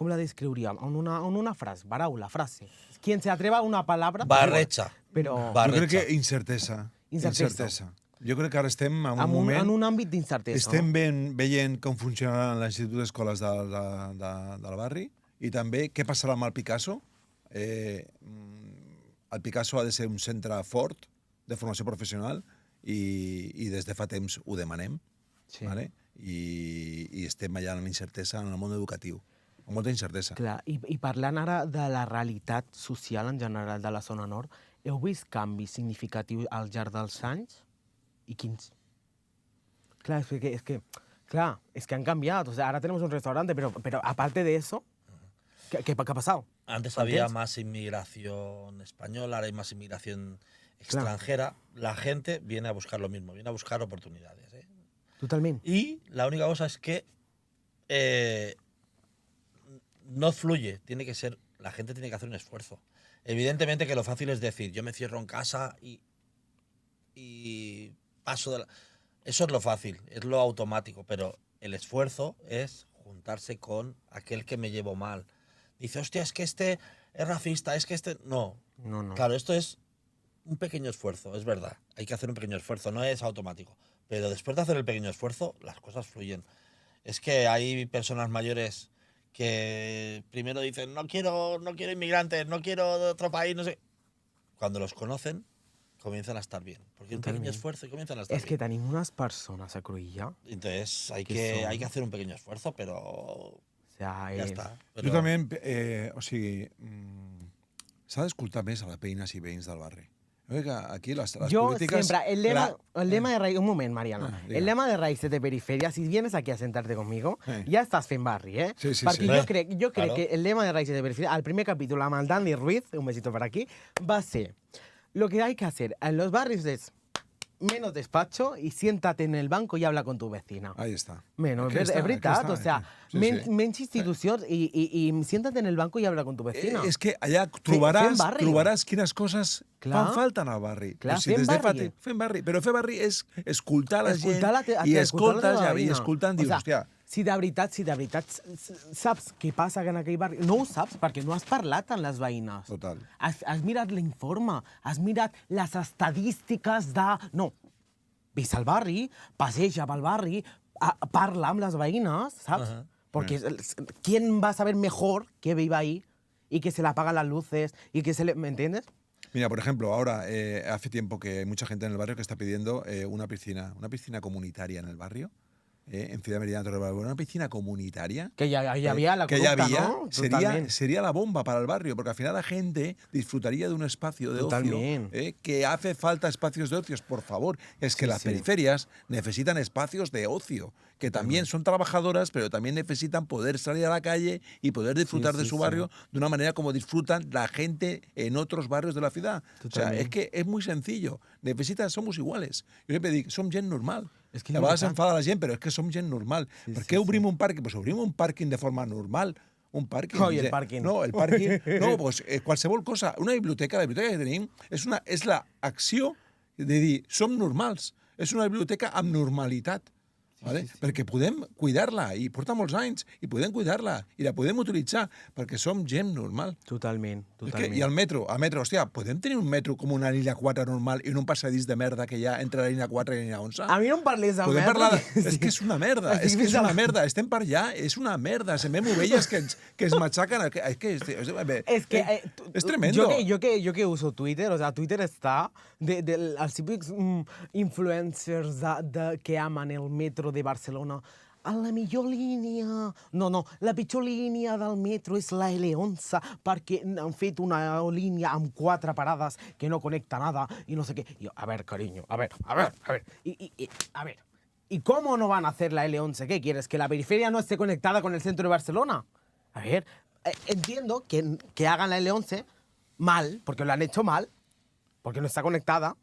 [SPEAKER 1] la descriuríem? En una frase, paraula, frase. Quien se atreva a una palabra...
[SPEAKER 3] Barretxa.
[SPEAKER 1] Però
[SPEAKER 2] Jo
[SPEAKER 3] Barretxa.
[SPEAKER 2] crec que incertesa.
[SPEAKER 1] Incertesa.
[SPEAKER 2] Jo crec que ara estem en un
[SPEAKER 1] en
[SPEAKER 2] moment...
[SPEAKER 1] un àmbit d'incertesa.
[SPEAKER 2] Estem veient com funcionaran l'Institut d'Escoles del barri i també què passarà amb el Picasso. El Picasso ha de ser un centre fort de formació professional i des de fa temps ho demanem.
[SPEAKER 1] Sí.
[SPEAKER 2] Vale? I estem allà amb incertesa en el món educatiu. Amb molta incertesa.
[SPEAKER 1] Clar, i parlant ara de la realitat social en general de la zona nord, heu vist canvis significatius al llarg dels anys? I quins? Clar, és que han canviat. O sea, ahora tenemos un restaurante, pero aparte de eso, ¿qué ha pasado?
[SPEAKER 3] Antes había más inmigración española, ahora hay más inmigración extranjera. La gente viene a buscar lo mismo, viene a buscar oportunidades.
[SPEAKER 1] Totalment.
[SPEAKER 3] Y la única cosa es que no fluye, la gente tiene que hacer un esfuerzo. Evidentemente que lo fácil es decir, yo me cierro en casa y paso de la... Eso es lo fácil, es lo automático, pero el esfuerzo es juntarse con aquel que me llevo mal. Dice, hostia, es que este es racista, es que este... No.
[SPEAKER 1] No.
[SPEAKER 3] Claro, esto es un pequeño esfuerzo, es verdad. Hay que hacer un pequeño esfuerzo, no es automático. Pero después de hacer el pequeño esfuerzo, las cosas fluyen. Es que hay personas mayores que primero dicen, no quiero inmigrantes, no quiero de otro país, no sé. Cuando los conocen, comienzan a estar bien. Porque un pequeño esfuerzo y comienzan a estar
[SPEAKER 1] És que
[SPEAKER 3] bien.
[SPEAKER 1] tenim unes persones a Cruïlla,
[SPEAKER 3] Entonces hay
[SPEAKER 1] que son-
[SPEAKER 3] que hacer un pequeño esfuerzo, pero
[SPEAKER 1] o sea,
[SPEAKER 3] ya
[SPEAKER 1] és...
[SPEAKER 3] está.
[SPEAKER 2] Jo
[SPEAKER 3] Però-
[SPEAKER 2] també, o sigui, s'ha d'escoltar més a les veïnes i veïns del barri. Jo crec que aquí les
[SPEAKER 1] Yo
[SPEAKER 2] polítiques...
[SPEAKER 1] siempre, el lema de Raíces, un moment, Mariano,
[SPEAKER 2] diga.
[SPEAKER 1] el lema de Raíces de Periferia, si vienes aquí a sentarte conmigo, ya estás fent barri, ¿eh?
[SPEAKER 2] Sí, sí,
[SPEAKER 1] Perquè
[SPEAKER 2] sí.
[SPEAKER 1] jo crec
[SPEAKER 3] Claro.
[SPEAKER 1] que el lema de Raíces de Periferia, al primer capítulo, amb el Dani Ruiz, un besito por aquí, va a ser, lo que hay que hacer en los barrios es menos despacho y siéntate en el banco y habla con tu vecina.
[SPEAKER 2] Ahí està.
[SPEAKER 1] Menos,
[SPEAKER 2] Aquí
[SPEAKER 1] es
[SPEAKER 2] està,
[SPEAKER 1] veritat,
[SPEAKER 2] aquí
[SPEAKER 1] o
[SPEAKER 2] està,
[SPEAKER 1] sea,
[SPEAKER 2] aquí. Sí, sí.
[SPEAKER 1] menys institucions i siéntate en el banco y habla con tu vecina.
[SPEAKER 2] És que allà
[SPEAKER 1] fent barri.
[SPEAKER 2] trobaràs quines coses
[SPEAKER 1] Clar.
[SPEAKER 2] fan falta en el barri.
[SPEAKER 1] Clar,
[SPEAKER 2] O sigui,
[SPEAKER 1] fent
[SPEAKER 2] des de fa
[SPEAKER 1] barri.
[SPEAKER 2] temps- fent barri. Però fer barri és escoltar la
[SPEAKER 1] Escoltar la
[SPEAKER 2] gent
[SPEAKER 1] te-
[SPEAKER 2] i
[SPEAKER 1] escoltar la
[SPEAKER 2] escoltes
[SPEAKER 1] teva
[SPEAKER 2] i
[SPEAKER 1] veïna.
[SPEAKER 2] escoltant dius,
[SPEAKER 1] O sea,
[SPEAKER 2] hòstia,
[SPEAKER 1] si de veritat saps què passa en aquell barri, no ho saps perquè no has parlat amb les veïnes.
[SPEAKER 2] Total.
[SPEAKER 1] Has mirat l'informe, has mirat les estadístiques de... No, ves al barri, passeja pel barri, parla amb les veïnes, saps? Porque ¿quién va a saber mejor que vive ahí y que se le apagan las luces y que se le... ¿Me entiendes?
[SPEAKER 2] Mira, por ejemplo, ahora hace tiempo que hay mucha gente en el barrio que está pidiendo una piscina comunitaria en el barrio, en Ciudad Meridiana Torreblanca, una piscina comunitaria.
[SPEAKER 1] Que ya había la
[SPEAKER 2] que ya
[SPEAKER 1] corrupta,
[SPEAKER 2] había,
[SPEAKER 1] ¿no? Totalment.
[SPEAKER 2] sería la bomba para el barrio, porque al final la gente disfrutaría de un espacio de
[SPEAKER 1] Totalment.
[SPEAKER 2] ocio, que hace falta espacios de ocios, por favor. Es que
[SPEAKER 1] Sí,
[SPEAKER 2] las
[SPEAKER 1] sí.
[SPEAKER 2] periferias necesitan espacios de ocio, que también son trabajadoras, pero también necesitan poder salir a la calle y poder disfrutar de
[SPEAKER 1] sí,
[SPEAKER 2] su
[SPEAKER 1] sí.
[SPEAKER 2] barrio de una manera como disfrutan la gente en otros barrios de la ciudad. O sea,
[SPEAKER 1] Totalment.
[SPEAKER 2] es que es muy sencillo. Somos iguales. Jo sempre dic, som gent normal.
[SPEAKER 1] És que
[SPEAKER 2] a
[SPEAKER 1] és
[SPEAKER 2] vegades
[SPEAKER 1] veritat.
[SPEAKER 2] s'enfada la gent, però és que som gent normal.
[SPEAKER 1] Sí,
[SPEAKER 2] Per
[SPEAKER 1] sí,
[SPEAKER 2] què
[SPEAKER 1] sí.
[SPEAKER 2] obrim un pàrquing? Pues obrim un pàrquing de forma normal. Un pàrquing.
[SPEAKER 1] Oi, el pàrquing.
[SPEAKER 2] No, el pàrquing... No, pues qualsevol cosa. Una biblioteca, la biblioteca que tenim, és l'acció de dir, som normals. És una biblioteca amb normalitat. Vale? Perquè podem cuidar-la, i porta molts anys, i podem cuidar-la, i la podem utilitzar, perquè som gent normal.
[SPEAKER 1] Totalment,
[SPEAKER 2] És que,
[SPEAKER 1] totalment.
[SPEAKER 2] I el metro, hòstia, podem tenir un metro com una línia 4 normal i no un passadís de merda que hi ha entre la línia 4 i la línia 11?
[SPEAKER 1] A mi no em parles de
[SPEAKER 2] Podem
[SPEAKER 1] merda.
[SPEAKER 2] parlar de... És que és una merda,
[SPEAKER 1] Estic
[SPEAKER 2] és que és
[SPEAKER 1] fins a
[SPEAKER 2] una
[SPEAKER 1] la-
[SPEAKER 2] merda, estem per allà, és una merda, se'n veiem ovelles que es matxaquen... És que
[SPEAKER 1] Es que
[SPEAKER 2] és tremendo.
[SPEAKER 1] Yo que uso Twitter, o sea, Twitter está els típics influencers que aman el metro de Barcelona. A la millor línia... No, la pitjor línia del metro és la L11 perquè han fet una línia amb 4 parades que no connecta nada i no sé què. Y yo, a ver, cariño, a ver. A ver, ¿y cómo no van a hacer la L11? ¿Qué quieres? ¿Que la periferia no esté conectada con el centro de Barcelona? A ver, entiendo que hagan la L11 mal, porque lo han hecho mal, porque no está conectada.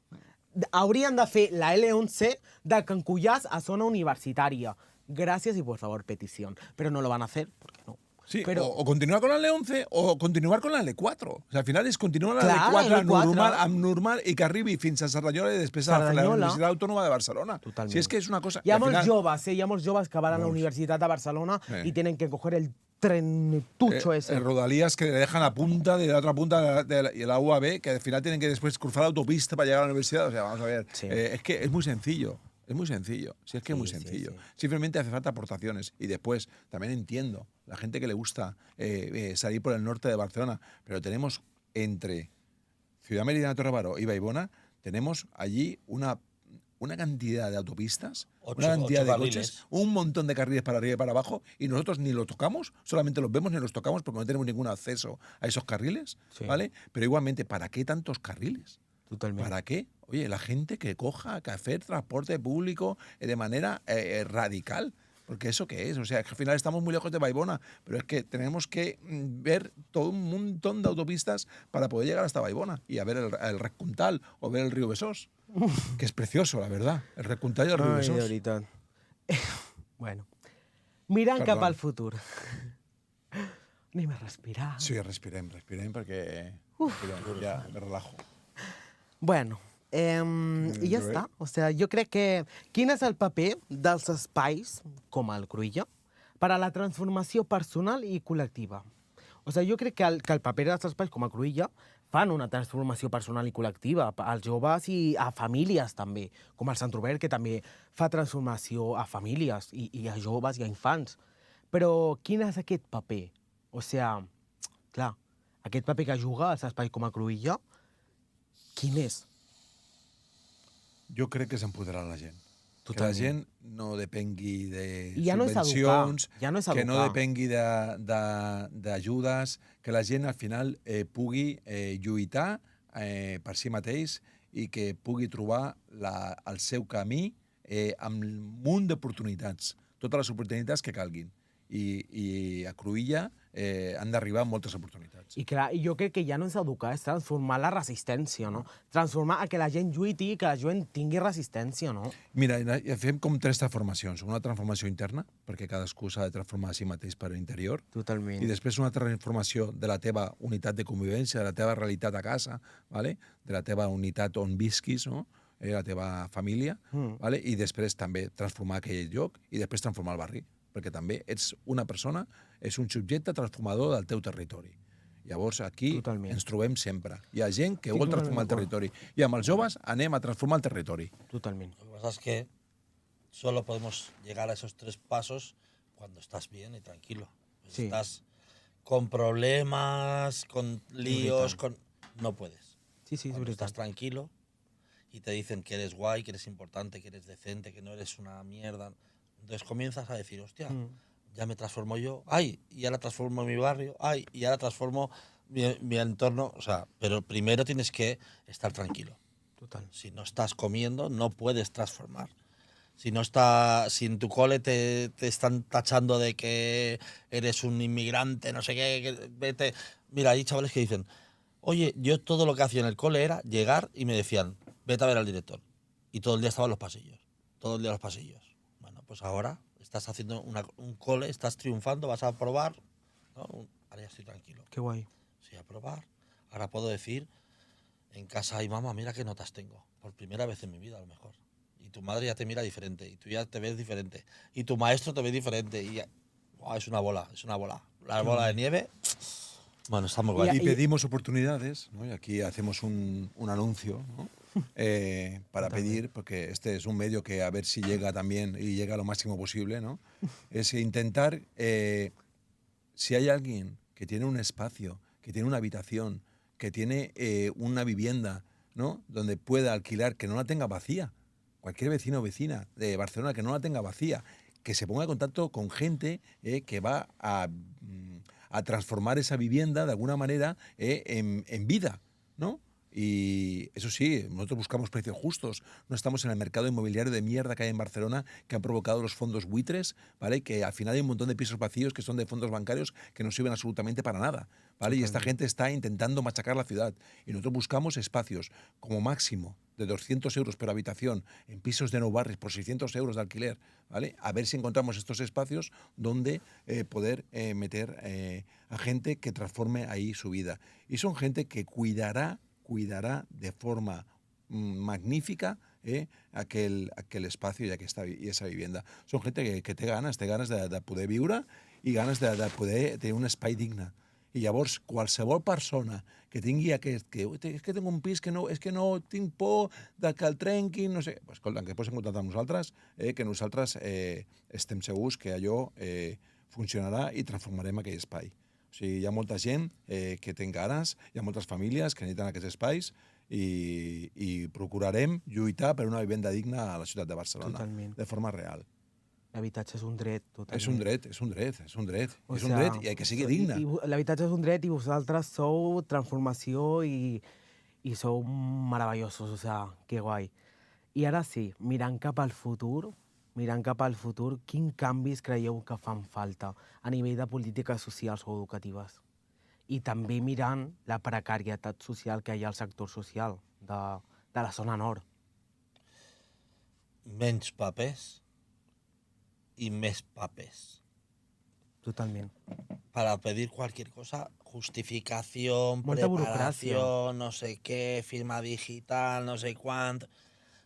[SPEAKER 1] Haurien de fer la L11 de Can Cullàs a zona universitària. Gracias y por favor, petición. Pero no lo van a hacer, porque no.
[SPEAKER 2] Sí,
[SPEAKER 1] Pero,
[SPEAKER 2] o continuar con la L11 o continuar con la L4. O sea, al final és continuar la
[SPEAKER 1] Clar,
[SPEAKER 2] L4,
[SPEAKER 1] la L4.
[SPEAKER 2] amb normal i que arribi fins a Cerdanyola i després a la
[SPEAKER 1] Cerdanyola.
[SPEAKER 2] Universitat Autònoma de Barcelona.
[SPEAKER 1] Totalment.
[SPEAKER 2] Si és que és una cosa...
[SPEAKER 1] hi ha
[SPEAKER 2] al
[SPEAKER 1] molts
[SPEAKER 2] final-
[SPEAKER 1] joves, hi ha molts joves que van a la Universitat de Barcelona y tienen que coger el trenetucho ese.
[SPEAKER 2] Rodalías que le dejan a punta de la otra punta de la UAB, que al final tienen que después cruzar la autopista para llegar a la universidad. O sea, vamos a ver.
[SPEAKER 1] Sí.
[SPEAKER 2] Es que es muy sencillo. Es muy sencillo. Si es que es muy
[SPEAKER 1] Sí, sí,
[SPEAKER 2] sencillo.
[SPEAKER 1] sí.
[SPEAKER 2] Simplemente hace falta aportaciones. Y después, también entiendo, la gente que le gusta salir por el norte de Barcelona, pero tenemos entre Ciudad Meridiana, Torre y Baibona, tenemos allí una cantidad de autopistas, una cantidad
[SPEAKER 3] ocho
[SPEAKER 2] de
[SPEAKER 3] carriles.
[SPEAKER 2] coches, un montón de carriles para arriba y para abajo, y nosotros ni los tocamos, solamente los vemos ni los tocamos porque no tenemos ningún acceso a esos carriles,
[SPEAKER 1] Sí.
[SPEAKER 2] ¿vale? Pero igualmente, ¿para qué tantos carriles?
[SPEAKER 1] Totalment.
[SPEAKER 2] ¿Para qué? Oye, la gente que coja, que hacer transporte público de manera radical. Porque ¿eso qué es? O sea, que al final estamos muy lejos de Baibona, pero es que tenemos que ver todo un montón de autopistas para poder llegar hasta Baibona y a ver el Recuntal o ver el río Besós, que es precioso, la verdad. El Recuntal y el río
[SPEAKER 1] Ai, de
[SPEAKER 2] Besós.
[SPEAKER 1] veritat. Bueno, mirant
[SPEAKER 2] Perdó.
[SPEAKER 1] cap al futur. Anem a respirar.
[SPEAKER 2] Sí, respirem perquè ja me relajo.
[SPEAKER 1] Bueno, i ja
[SPEAKER 2] jo
[SPEAKER 1] està. O sea, jo crec que... Quin és el paper dels espais, com el Cruïlla, per a la transformació personal i col·lectiva? O sea, jo crec que el paper dels espais, com el Cruïlla, fan una transformació personal i col·lectiva als joves i a famílies, també. Com el Sant Robert, que també fa transformació a famílies i a joves i a infants. Però quin és aquest paper? O sigui, clar, aquest paper que juga als espais com a Cruïlla, quin és?
[SPEAKER 2] Jo crec que és empoderar la gent. Que la
[SPEAKER 1] Totalment.
[SPEAKER 2] gent no depengui de
[SPEAKER 1] I ja no és educar,
[SPEAKER 2] subvencions,
[SPEAKER 1] ja no és
[SPEAKER 2] que no
[SPEAKER 1] educar.
[SPEAKER 2] depengui d'ajudes, que la gent al final pugui lluitar per si mateix i que pugui trobar el seu camí amb un munt d'oportunitats, totes les oportunitats que calguin. I a Cruïlla han d'arribar moltes oportunitats.
[SPEAKER 1] I clar, jo crec que ja no és educar, és transformar la resistència, no? Transformar a que la gent lluiti i que la gent tingui resistència, no?
[SPEAKER 2] Mira, fem com 3 transformacions. Una transformació interna, perquè cadascú s'ha de transformar a si mateix per l'interior.
[SPEAKER 1] Totalment.
[SPEAKER 2] I després una transformació de la teva unitat de convivència, de la teva realitat a casa, ¿vale? De la teva unitat on visquis, no? La teva família, ¿vale? I després també transformar aquell lloc i després transformar el barri, perquè també ets una persona, és un subjecte transformador del teu territori. Llavors, aquí
[SPEAKER 1] Totalment.
[SPEAKER 2] ens trobem sempre. Hi ha gent que
[SPEAKER 1] Estic
[SPEAKER 2] vol
[SPEAKER 1] totalment
[SPEAKER 2] transformar el
[SPEAKER 1] d'acord.
[SPEAKER 2] territori. I amb els joves anem a transformar el territori.
[SPEAKER 1] Totalment.
[SPEAKER 3] Lo que pasa es que solo podemos llegar a esos 3 pasos cuando estás bien y tranquilo. Pues
[SPEAKER 1] Sí.
[SPEAKER 3] estás con problemas, con líos, no puedes.
[SPEAKER 1] Sí, sí, és
[SPEAKER 3] Cuando
[SPEAKER 1] veritat.
[SPEAKER 3] estás tranquilo y te dicen que eres guay, que eres importante, que eres decente, que no eres una mierda, entonces comienzas a decir, hostia, ya me transformo yo, ay, y ahora transformo mi barrio, ay, y ahora transformo mi entorno, o sea, pero primero tienes que estar tranquilo.
[SPEAKER 1] Total.
[SPEAKER 3] Si no estás comiendo, no puedes transformar. Si en tu cole te están tachando de que eres un inmigrante, no sé qué, que vete. Mira, hay chavales que dicen, oye, yo todo lo que hacía en el cole era llegar y me decían, vete a ver al director. Y todo el día estaba en los pasillos. Todo el día en los pasillos. Bueno, pues ahora estás haciendo un cole, estás triunfando, vas a probar. ¿No? Ahora ya estoy tranquilo.
[SPEAKER 1] Que guai.
[SPEAKER 3] Sí, a probar. Ahora puedo decir en casa, ay mamá, mira qué notas tengo. Por primera vez en mi vida, a lo mejor. Y tu madre ya te mira diferente, y tú ya te ves diferente, y tu maestro te ve diferente, y ¡buah! Es una bola, es una bola. La bola de nieve, bueno, está muy guay.
[SPEAKER 2] Y pedimos oportunidades, ¿no? Y aquí hacemos un anuncio, ¿no? Para pedir, porque este es un medio que a ver si llega también y llega lo máximo posible, ¿no? Es intentar, si hay alguien que tiene un espacio, que tiene una habitación, que tiene una vivienda, ¿no? Donde pueda alquilar, que no la tenga vacía. Cualquier vecino o vecina de Barcelona que no la tenga vacía, que se ponga en contacto con gente que va a transformar esa vivienda de alguna manera en vida, ¿no? Y eso sí, nosotros buscamos precios justos. No estamos en el mercado inmobiliario de mierda que hay en Barcelona, que han provocado los fondos buitres, ¿vale? Que al final hay un montón de pisos vacíos que son de fondos bancarios que no sirven absolutamente para nada, ¿vale? Y esta gente está intentando machacar la ciudad. Y nosotros buscamos espacios como máximo de 200 euros por habitación en pisos de nou barris por 600 euros de alquiler, ¿vale? A ver si encontramos estos espacios donde poder meter a gente que transforme ahí su vida. Y son gente que cuidará de forma magnífica aquel espacio y esa vivienda. Son gente que té ganes de poder viure i ganes de poder tenir un espai digne. I llavors, qualsevol persona que tingui aquest, que és que tinc un pis que no, és que no tinc por de que el trenquin, no sé, pues, escolta, que pots encontrar amb nosaltres, que nosaltres estem segurs que allò funcionarà i transformarem aquell espai. O sigui, hi ha molta gent que té ganes, hi ha moltes famílies que necessiten aquests espais i procurarem lluitar per una vivenda digna a la ciutat de Barcelona.
[SPEAKER 1] Totalment.
[SPEAKER 2] De forma real.
[SPEAKER 1] L'habitatge és un dret, totalment.
[SPEAKER 2] És un dret, és un dret, és un dret.
[SPEAKER 1] O
[SPEAKER 2] És un dret i que sigui digne.
[SPEAKER 1] L'habitatge és un dret i vosaltres sou transformació i sou meravellosos, o sea, que guai. I ara sí, mirant cap al futur, quins canvis creieu que fan falta a nivell de polítiques socials o educatives? I també mirant la precarietat social que hi ha al sector social de la zona nord.
[SPEAKER 3] Menys papers y més papers.
[SPEAKER 1] Totalment.
[SPEAKER 3] Para pedir cualquier cosa, justificación,
[SPEAKER 1] Molta
[SPEAKER 3] preparación,
[SPEAKER 1] burocràcia.
[SPEAKER 3] no sé què, firma digital, no sé quant.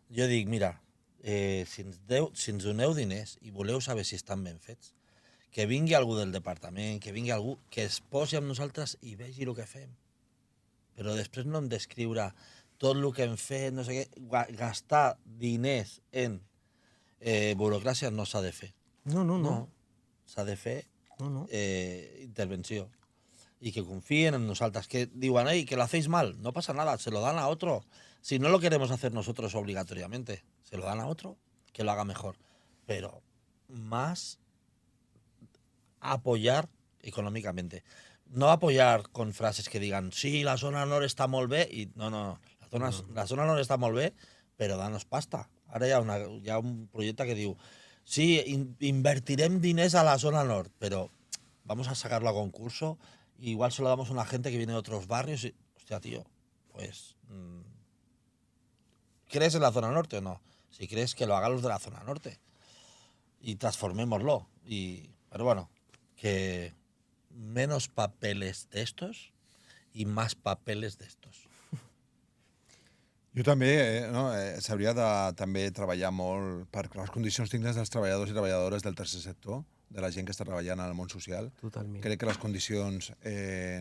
[SPEAKER 3] Jo dic, mira, si ens doneu diners i voleu saber si estan ben fets, que vingui algú del departament, que vingui algú que es posi amb nosaltres i vegi el que fem. Però després no hem d'escriure tot el que hem fet, no sé què, gastar diners en burocràcia no s'ha de fer.
[SPEAKER 1] No.
[SPEAKER 3] S'ha de fer intervenció. Y que confíen en nosotras, que digan, hey, que lo hacéis mal, no pasa nada, se lo dan a otro. Si no lo queremos hacer nosotros obligatoriamente, se lo dan a otro que lo haga mejor. Pero más apoyar económicamente. No apoyar con frases que digan, sí, la zona nord està molt bé, i no. La zona nord està molt bé, però danos pasta. Ara hi ha un projecte que diu, sí, invertirem diners a la zona nord, pero vamos a sacarlo a concurso, y igual se lo damos a una gente que viene de otros barrios. Y, hostia, tío, pues... ¿crees en la zona norte o no? Si crees, que lo hagan los de la zona norte. Y transformémoslo. Pero bueno, que menos papeles de estos y más papeles de estos.
[SPEAKER 2] Jo també, s'hauria de també treballar molt per les condicions dignes dels treballadors i treballadores del tercer sector, de la gent que està treballant al món social.
[SPEAKER 1] Totalment.
[SPEAKER 2] Crec que les condicions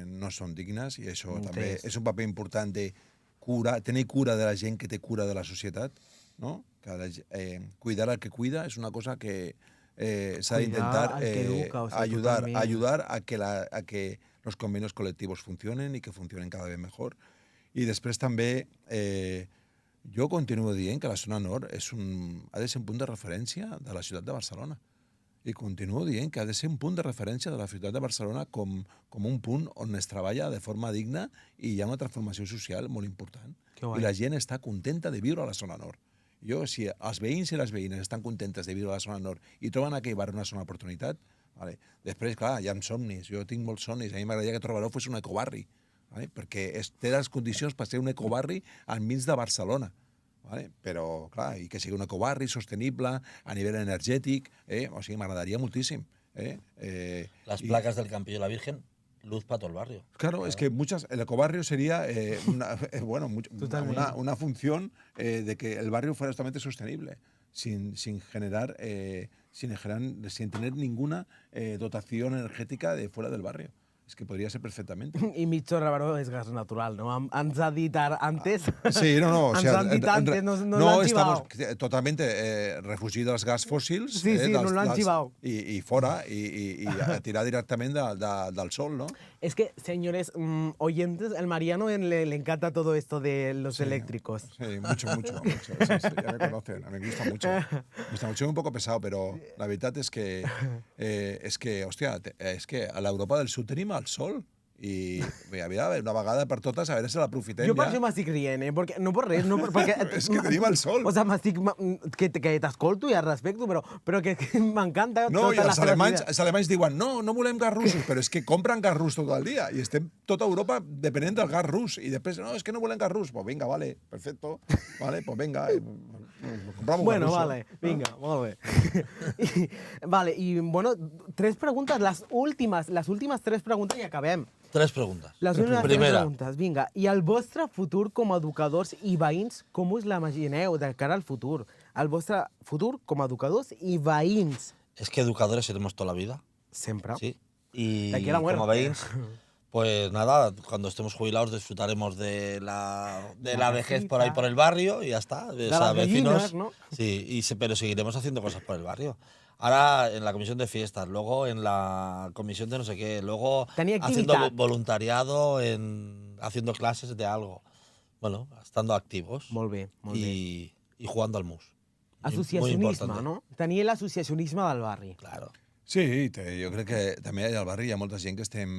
[SPEAKER 2] no són dignes i això també és un paper important de tenir cura de la gent que té cura de la societat, no? Cuidar al que cuida és una cosa que s'ha d'intentar ayudar a que los convenios colectivos funcionen y que funcionen cada vez mejor. I després també jo continuo dient que la zona nord ha de ser un punt de referència de la ciutat de Barcelona. I continuo dient que ha de ser un punt de referència de la ciutat de Barcelona com un punt on es treballa de forma digna i hi ha una transformació social molt important. I la gent està contenta de viure a la zona nord. Si els veïns i les veïnes estan contentes de viure a la zona nord i troben aquell barri una zona oportunitat, després, clar, hi ha somnis. Jo tinc molts somnis. A mi m'agradaria que Torre fos un ecobarri, perquè té les condicions per ser un ecobarri enmig de Barcelona. Però, clar, i que sigui un ecobarri sostenible a nivell energètic, o sigui, m'agradaria moltíssim.
[SPEAKER 3] Las placas del Campillo de la Virgen, luz para todo el barrio.
[SPEAKER 2] Claro, es que el ecobarrio sería una función de que el barrio fuera totalmente sostenible, sin tener ninguna dotación energética de fuera del barrio. Es que podría ser perfectamente.
[SPEAKER 1] I mig Torre Baró és gas natural, no? Ens ha dit antes...
[SPEAKER 2] Sí, no.
[SPEAKER 1] Ens han dit antes, no l'han
[SPEAKER 2] estamos
[SPEAKER 1] xivao.
[SPEAKER 2] totalmente refugidos dels gas fòssils.
[SPEAKER 1] Sí, no l'han xivao.
[SPEAKER 2] I fora, i a tirar directament del sol, ¿no?
[SPEAKER 1] Es que, señores oyentes, el Mariano le encanta todo esto de los eléctricos.
[SPEAKER 2] Sí, mucho. Sí, ya me conocen, me gusta mucho. Me gusta mucho, un poco pesado, pero la verdad es que, hostia, es que a l'Europa del Sud tenim el sol. I mira, una vegada per totes, a veure si l'aprofitem ja.
[SPEAKER 1] Jo per això m'estic rient, perquè, no per res, perquè...
[SPEAKER 2] És que tenim el sol.
[SPEAKER 1] O sigui, que t'escolto i el respecto, però que m'encanta...
[SPEAKER 2] No, i els alemanys diuen, no volem gas russos, però és que compren gas rus tot el dia i estem tota Europa depenent del gas rus i després, no, és que no volem gas rus. Pues venga, vale, perfecto, vale, pues venga, compramos
[SPEAKER 1] bueno,
[SPEAKER 2] gas ruso.
[SPEAKER 1] Vale, vinga, molt bé. Vale, i bueno, 3 preguntes, les últimes 3 preguntes i acabem.
[SPEAKER 3] 3 preguntes.
[SPEAKER 1] Les últimes 3 preguntes, vinga. I el vostre futur com a educadors i veïns, com us l'imagineu de cara al futur? El vostre futur com a educadors i veïns.
[SPEAKER 3] Es que educadores seremos toda la vida.
[SPEAKER 1] Sempre.
[SPEAKER 3] Sí. Y
[SPEAKER 1] de aquí a la muerte.
[SPEAKER 3] como veis, pues nada, cuando estemos jubilados disfrutaremos de la vejez por ahí por el barrio y ya está.
[SPEAKER 1] De las gallinas, ¿no?
[SPEAKER 3] Sí, pero seguiremos haciendo cosas por el barrio. Ahora en la comisión de fiestas, luego en la comisión de no sé qué, luego haciendo voluntariado, haciendo clases de algo. Bueno, estando activos.
[SPEAKER 1] Molt bé.
[SPEAKER 3] Y jugando al mus.
[SPEAKER 1] Associacionisme, no? Tenir l'associacionisme del barri.
[SPEAKER 3] Claro.
[SPEAKER 2] Sí, jo crec que també al barri hi ha molta gent que estem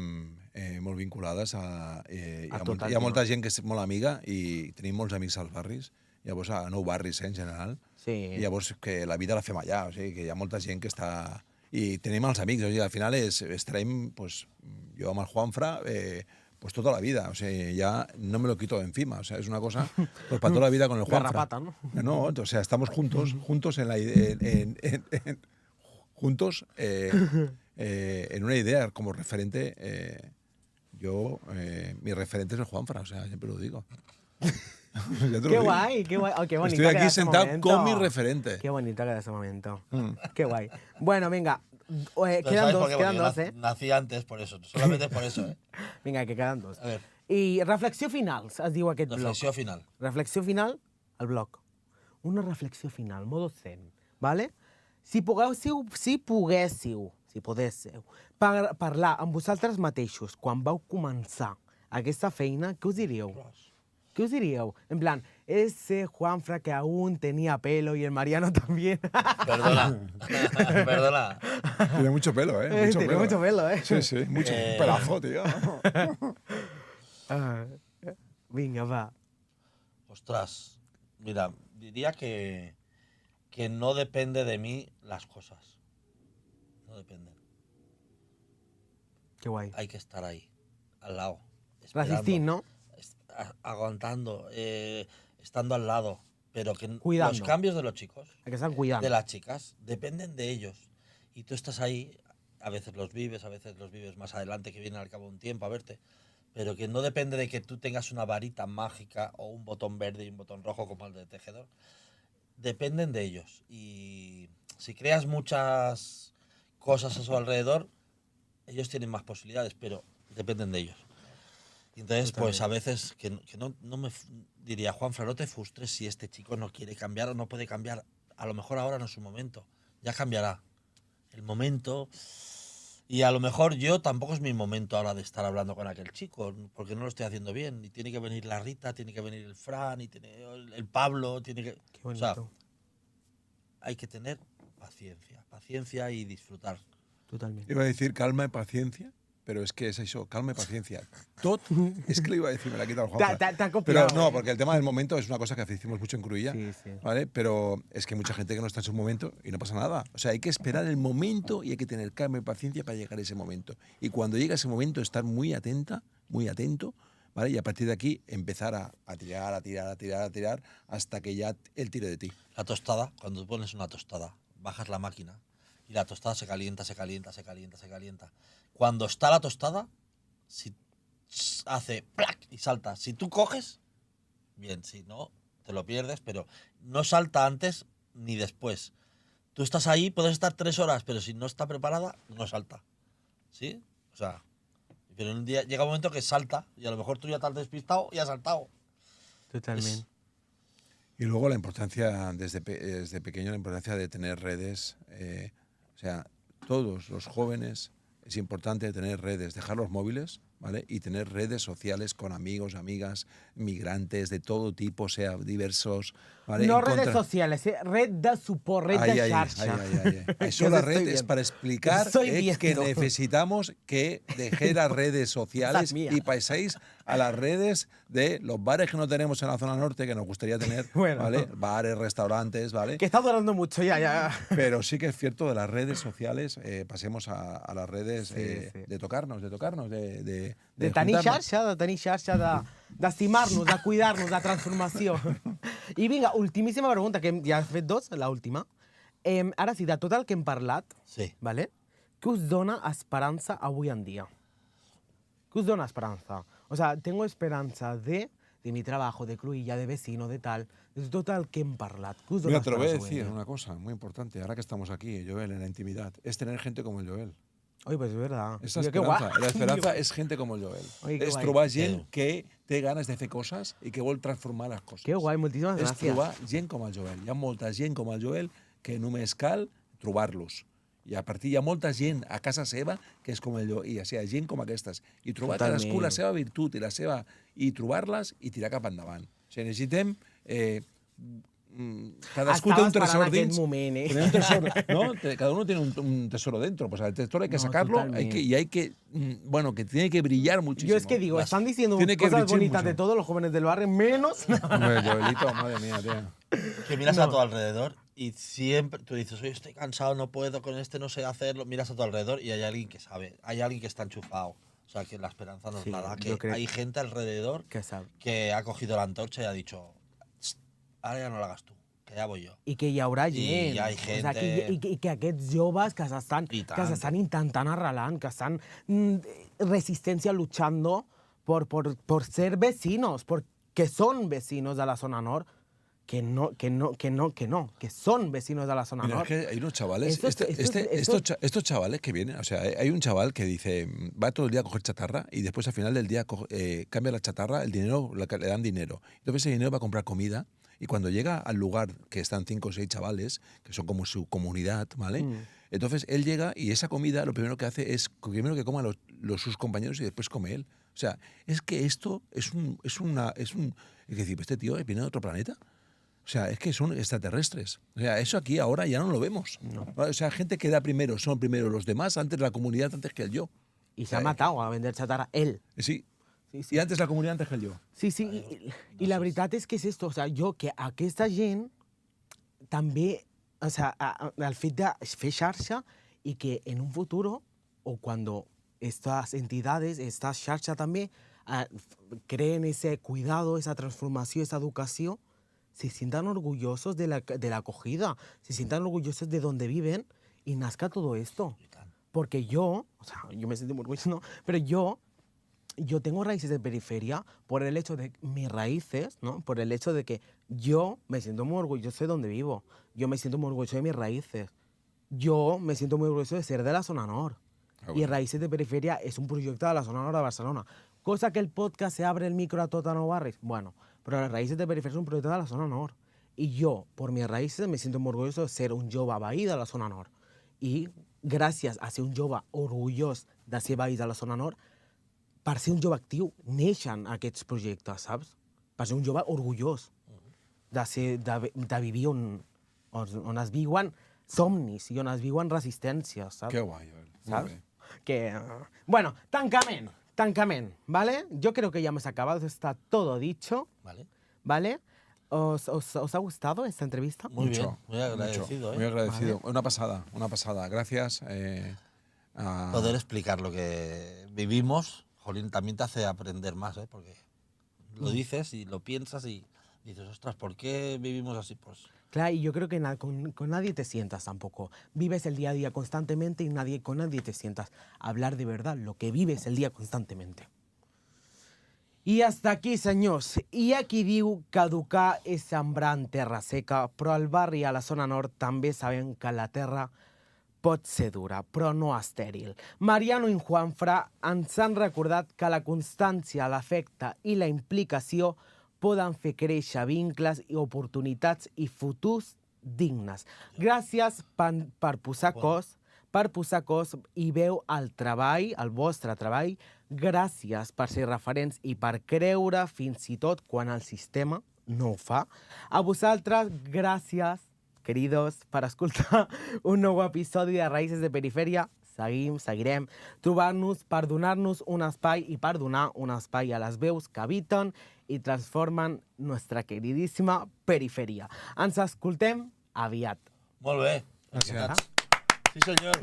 [SPEAKER 2] molt vinculades hi ha molta gent que és molt amiga i tenim molts amics als barris, llavors a 9 barris en general, i llavors que la vida la fem allà, o sigui que hi ha molta gent que està... I tenim els amics, o sigui, al final traiem, pues, jo amb el Juanfra, pues toda la vida, o sea, ya no me lo quito de encima, o sea, es una cosa, pues para toda la vida con el Juanfra.
[SPEAKER 1] Garrapata, ¿no?
[SPEAKER 2] No, o sea, estamos juntos en una idea como referente. Mi referente es el Juanfra, o sea, siempre lo digo.
[SPEAKER 1] Qué guay, qué guay. Oh, qué bonito.
[SPEAKER 2] Estoy aquí sentado con mi referente.
[SPEAKER 1] Qué bonito queda ese momento. Qué guay. Bueno, venga.
[SPEAKER 3] Quedan
[SPEAKER 1] dos,
[SPEAKER 3] Nací antes por eso, solamente por eso,
[SPEAKER 1] Vinga, que queden 2.
[SPEAKER 3] A ver.
[SPEAKER 1] I reflexió final, es diu aquest blog.
[SPEAKER 3] Reflexió final.
[SPEAKER 1] Reflexió final, el blog. Una reflexió final, modo zen, ¿vale? Si poguéssiu si poguéssiu, parlar amb vosaltres mateixos quan vau començar aquesta feina, què us diríeu? ¿Qué os diríeu? En plan, ese Juanfra que aún tenía pelo y el Mariano también.
[SPEAKER 3] Perdona, perdona.
[SPEAKER 2] Tiene mucho pelo, ¿eh? Mucho
[SPEAKER 1] Tiene
[SPEAKER 2] pelo.
[SPEAKER 1] mucho pelo, ¿eh?
[SPEAKER 2] Sí, sí, mucho. Un pelazo, tío.
[SPEAKER 1] Ah, vinga, va.
[SPEAKER 3] Ostras, mira, diría que no depende de mí las cosas. No dependen.
[SPEAKER 1] Qué guay.
[SPEAKER 3] Hay que estar ahí, al lado. esperando,
[SPEAKER 1] Resistir, ¿no?
[SPEAKER 3] aguantando, estando al lado. Pero que
[SPEAKER 1] Cuidando.
[SPEAKER 3] los cambios de los chicos,
[SPEAKER 1] Hay que estar cuidando.
[SPEAKER 3] de las chicas, dependen de ellos. Y tú estás ahí, a veces los vives más adelante, que vienen al cabo de un tiempo a verte. Pero que no depende de que tú tengas una varita mágica o un botón verde y un botón rojo como el de tejedor. Dependen de ellos. Y si creas muchas cosas a su alrededor, ellos tienen más posibilidades, pero dependen de ellos. Y entonces, pues a veces, que no me diría, Juanfra, no te frustres si este chico no quiere cambiar o no puede cambiar. A lo mejor ahora no es su momento. Ya cambiará. El momento. Y a lo mejor yo tampoco es mi momento ahora de estar hablando con aquel chico, porque no lo estoy haciendo bien. Y tiene que venir la Rita, tiene que venir el Fran, y tiene el Pablo, tiene que...
[SPEAKER 1] Qué bonito.
[SPEAKER 3] O sea, hay que tener paciencia y disfrutar.
[SPEAKER 1] Totalmente.
[SPEAKER 2] Iba a decir calma y paciencia, pero es que es eso, calma y paciencia. Tot, es que lo iba a decir, me la ha quitado el Juanfra.
[SPEAKER 1] Te ha
[SPEAKER 2] Pero
[SPEAKER 1] copiado.
[SPEAKER 2] no, porque el tema del momento es una cosa que hicimos mucho en Cruïlla,
[SPEAKER 1] Sí, sí.
[SPEAKER 2] ¿vale? Pero es que hay mucha gente que no está en su momento y no pasa nada. O sea, hay que esperar el momento y hay que tener calma y paciencia para llegar a ese momento. Y cuando llega ese momento, estar muy atenta, muy atento, ¿vale? Y a partir de aquí empezar a tirar, hasta que ya él tire de ti.
[SPEAKER 3] La tostada, cuando tú pones una tostada, bajas la máquina y la tostada se calienta. Cuando está la tostada, si hace ¡plac! Y salta. Si tú coges, bien, si no, te lo pierdes, pero no salta antes ni después. Tú estás ahí, puedes estar 3 horas, pero si no está preparada, no salta. ¿Sí? O sea, pero un día llega un momento que salta y a lo mejor tú ya te has despistado y has saltado.
[SPEAKER 1] Totalmente.
[SPEAKER 2] Y luego la importancia, desde pequeño, la importancia de tener redes. O sea, todos los jóvenes es importante tener redes, dejar los móviles, ¿vale? Y tener redes sociales con amigos, amigas, migrantes de todo tipo, sea diversos, ¿vale?
[SPEAKER 1] No
[SPEAKER 2] En
[SPEAKER 1] redes
[SPEAKER 2] contra-
[SPEAKER 1] sociales, red de support, red de xarxa.
[SPEAKER 2] Eso
[SPEAKER 1] Ya
[SPEAKER 2] la
[SPEAKER 1] te
[SPEAKER 2] red
[SPEAKER 1] estoy
[SPEAKER 2] es
[SPEAKER 1] viendo.
[SPEAKER 2] para explicar
[SPEAKER 1] Estoy
[SPEAKER 2] que
[SPEAKER 1] viendo.
[SPEAKER 2] necesitamos que dejéis las redes sociales
[SPEAKER 1] Esa mía.
[SPEAKER 2] y paséis a las redes de los bares que no tenemos en la zona norte, que nos gustaría tener,
[SPEAKER 1] Bueno.
[SPEAKER 2] ¿vale? Bares, restaurantes, ¿vale?
[SPEAKER 1] Que está durando mucho ya.
[SPEAKER 2] Pero sí que es cierto de las redes sociales, pasemos a las redes
[SPEAKER 1] Sí.
[SPEAKER 2] de tocarnos, de
[SPEAKER 1] De tenir
[SPEAKER 2] juntarnos.
[SPEAKER 1] xarxa, d'estimar-nos, de cuidar-nos, de transformació. I vinga, ultimíssima pregunta, que ja has fet dos, l'última. Ara sí, de tot el que hem parlat,
[SPEAKER 3] Sí.
[SPEAKER 1] ¿vale? ¿Qué os dona esperanza avui en día? ¿Qué os dona esperanza? O sea, tengo esperanza de mi trabajo, de Cruïlla, de vecino, de tal, de tot el que hem parlat. ¿Qué us dona
[SPEAKER 2] Mira, te lo voy a
[SPEAKER 1] esperanza avui en
[SPEAKER 2] decir
[SPEAKER 1] dia?
[SPEAKER 2] una cosa muy importante, ahora que estamos aquí, Joel, en la intimidad, es tener gente como el Joel.
[SPEAKER 1] Oye, pues es verdad.
[SPEAKER 2] Esa
[SPEAKER 1] Oye, qué
[SPEAKER 2] esperanza,
[SPEAKER 1] guai.
[SPEAKER 2] la esperanza es gente como el Joel.
[SPEAKER 1] Oye, qué
[SPEAKER 2] És
[SPEAKER 1] guai.
[SPEAKER 2] trobar gent que té ganes de fer coses i que vol transformar les coses.
[SPEAKER 1] Qué guai, moltíssimes
[SPEAKER 2] És
[SPEAKER 1] gràcies.
[SPEAKER 2] trobar gent com el Joel. Hi ha molta gent com el Joel que només cal trobar-los. I a partir hi ha molta gent a casa seva que és com el Joel. I hi ha gent com aquestes. I trobar
[SPEAKER 1] Totalment.
[SPEAKER 2] cadascú la seva virtut i trobar-les i tirar cap endavant. O sigui, necessitem... cadascú té un
[SPEAKER 1] Estava
[SPEAKER 2] tresor
[SPEAKER 1] esperant aquest
[SPEAKER 2] dins.
[SPEAKER 1] moment,
[SPEAKER 2] Tiene un tesoro, ¿no? Cada uno tiene un tesoro dentro. Pues al tesoro hay que
[SPEAKER 1] No,
[SPEAKER 2] sacarlo
[SPEAKER 1] totalmente.
[SPEAKER 2] y hay que, bueno, que tiene que brillar muchísimo.
[SPEAKER 1] Yo es que digo, están diciendo
[SPEAKER 2] Tiene que
[SPEAKER 1] cosas
[SPEAKER 2] brillar
[SPEAKER 1] bonitas
[SPEAKER 2] mucho.
[SPEAKER 1] de todos los jóvenes del barrio, menos...
[SPEAKER 2] Hombre, Joelito, madre mía, tío.
[SPEAKER 3] Que miras a tu alrededor y siempre tú dices, oye, estoy cansado, no puedo, con este no sé hacerlo. Miras a tu alrededor y hay alguien que sabe, hay alguien que está enchufado. O sea, que la esperanza nos
[SPEAKER 1] Sí,
[SPEAKER 3] la da.
[SPEAKER 1] yo
[SPEAKER 3] Que
[SPEAKER 1] creo
[SPEAKER 3] hay gente alrededor
[SPEAKER 1] que sabe.
[SPEAKER 3] que ha cogido la antorcha y ha dicho, "Tst, ahora ya no la hagas tú, que ya voy yo".
[SPEAKER 1] I que hi haurà
[SPEAKER 3] I
[SPEAKER 1] gent.
[SPEAKER 3] hi ha
[SPEAKER 1] O sigui,
[SPEAKER 3] gente-
[SPEAKER 1] i que aquests joves que s'estan
[SPEAKER 3] I tant.
[SPEAKER 1] intentant arrelant, que estan resistencia luchando por ser vecinos, porque son vecinos de la zona norte, que son vecinos de la zona
[SPEAKER 2] Mira, es
[SPEAKER 1] norte.
[SPEAKER 2] que hay unos chavales,
[SPEAKER 1] Esto-
[SPEAKER 2] estos chavales que vienen, o sea, hay un chaval que dice, va todo el día a coger chatarra y después al final del día cambia la chatarra, el dinero, le dan dinero. Entonces ese dinero va a comprar comida Y cuando llega al lugar que están 5 o 6 chavales, que son como su comunidad, ¿vale? Entonces él llega y esa comida lo primero que hace es primero que coman sus compañeros y después come él. O sea, es que esto es decir, este tío viene de otro planeta. O sea, es que son extraterrestres. O sea, eso aquí ahora ya no lo vemos.
[SPEAKER 1] No.
[SPEAKER 2] O sea, gente que da primero, son primero los demás, antes la comunidad, antes que el yo.
[SPEAKER 1] Y se ha matado a vender chatarra él.
[SPEAKER 2] Sí.
[SPEAKER 1] Sí, sí.
[SPEAKER 2] I antes la comunitat, antes que el jo.
[SPEAKER 1] Sí, sí, i la veritat és que és esto, o sea, jo que aquesta gent també, o sea, el fet de fer xarxa i que en un futuro, o cuando estas entidades, esta xarxa també, creen ese cuidado, esa transformació, esa educació, se sientan orgullosos de la acogida, se sientan orgullosos de donde viven y nazca todo esto. Porque yo, o sea, yo me siento muy orgulloso, ¿no? Pero yo tengo raíces de periferia por el hecho de mis raíces, ¿no? Por el hecho de que yo me siento muy orgulloso de donde vivo. Yo me siento muy orgulloso de mis raíces. Yo me siento muy orgulloso de ser de la zona nord. Y Raíces de Periferia es un proyecto de la zona nord de Barcelona. Cosa que el podcast se abre el micro a tota nou barris. Bueno, pero las Raíces de Periferia es un proyecto de la zona nord. Y yo, por mis raíces, me siento muy orgulloso de ser un jove veí de la zona nord. I gràcies a ser un jove orgullós de ser veí de la zona nord, per ser un jove actiu, neixen aquests projectes, saps? Per ser un jove orgullós de vivir on es viuen somnis i on es viuen resistències, saps?
[SPEAKER 2] Que guai, Joel.
[SPEAKER 1] ¿Sabes? Que, bueno, tancament, ¿vale? Yo creo que ya hemos acabado, está todo dicho, ¿vale? ¿Os ha gustado esta entrevista?
[SPEAKER 3] Muy bien, muy agradecido.
[SPEAKER 2] Muy agradecido. Vale. Una pasada. Gracias.
[SPEAKER 3] Poder explicar lo que vivimos, jolín, también te hace aprender más, ¿eh? Porque lo dices y lo piensas y dices, ostras, ¿por qué vivimos así? Pues...
[SPEAKER 1] Claro, y yo creo que con nadie te sientas tampoco. Vives el día a día constantemente y con nadie te sientas a hablar de verdad lo que vives el día constantemente. I hasta aquí, senyors. Hi ha qui diu que educar és sembrar en terra seca, però al barri a la zona nord també sabem que la terra pot ser dura, però no estèril. Mariano i Juanfra ens han recordat que la constància, l'afecte i la implicació poden fer créixer vincles i oportunitats i futurs dignes. Gràcies per posar cos i veu al treball, al vostre treball. Gràcies per ser referents i per creure fins i tot quan el sistema no ho fa. A vosaltres, gràcies, queridos, per escoltar un nou episodi de Raíces de Periferia. Seguirem trobant-nos per donar-nos un espai i per donar un espai a les veus que habiten i transformen nostra queridíssima periferia. Ens escoltem aviat.
[SPEAKER 3] Molt bé.
[SPEAKER 2] Gràcies.
[SPEAKER 3] Sí, senyor.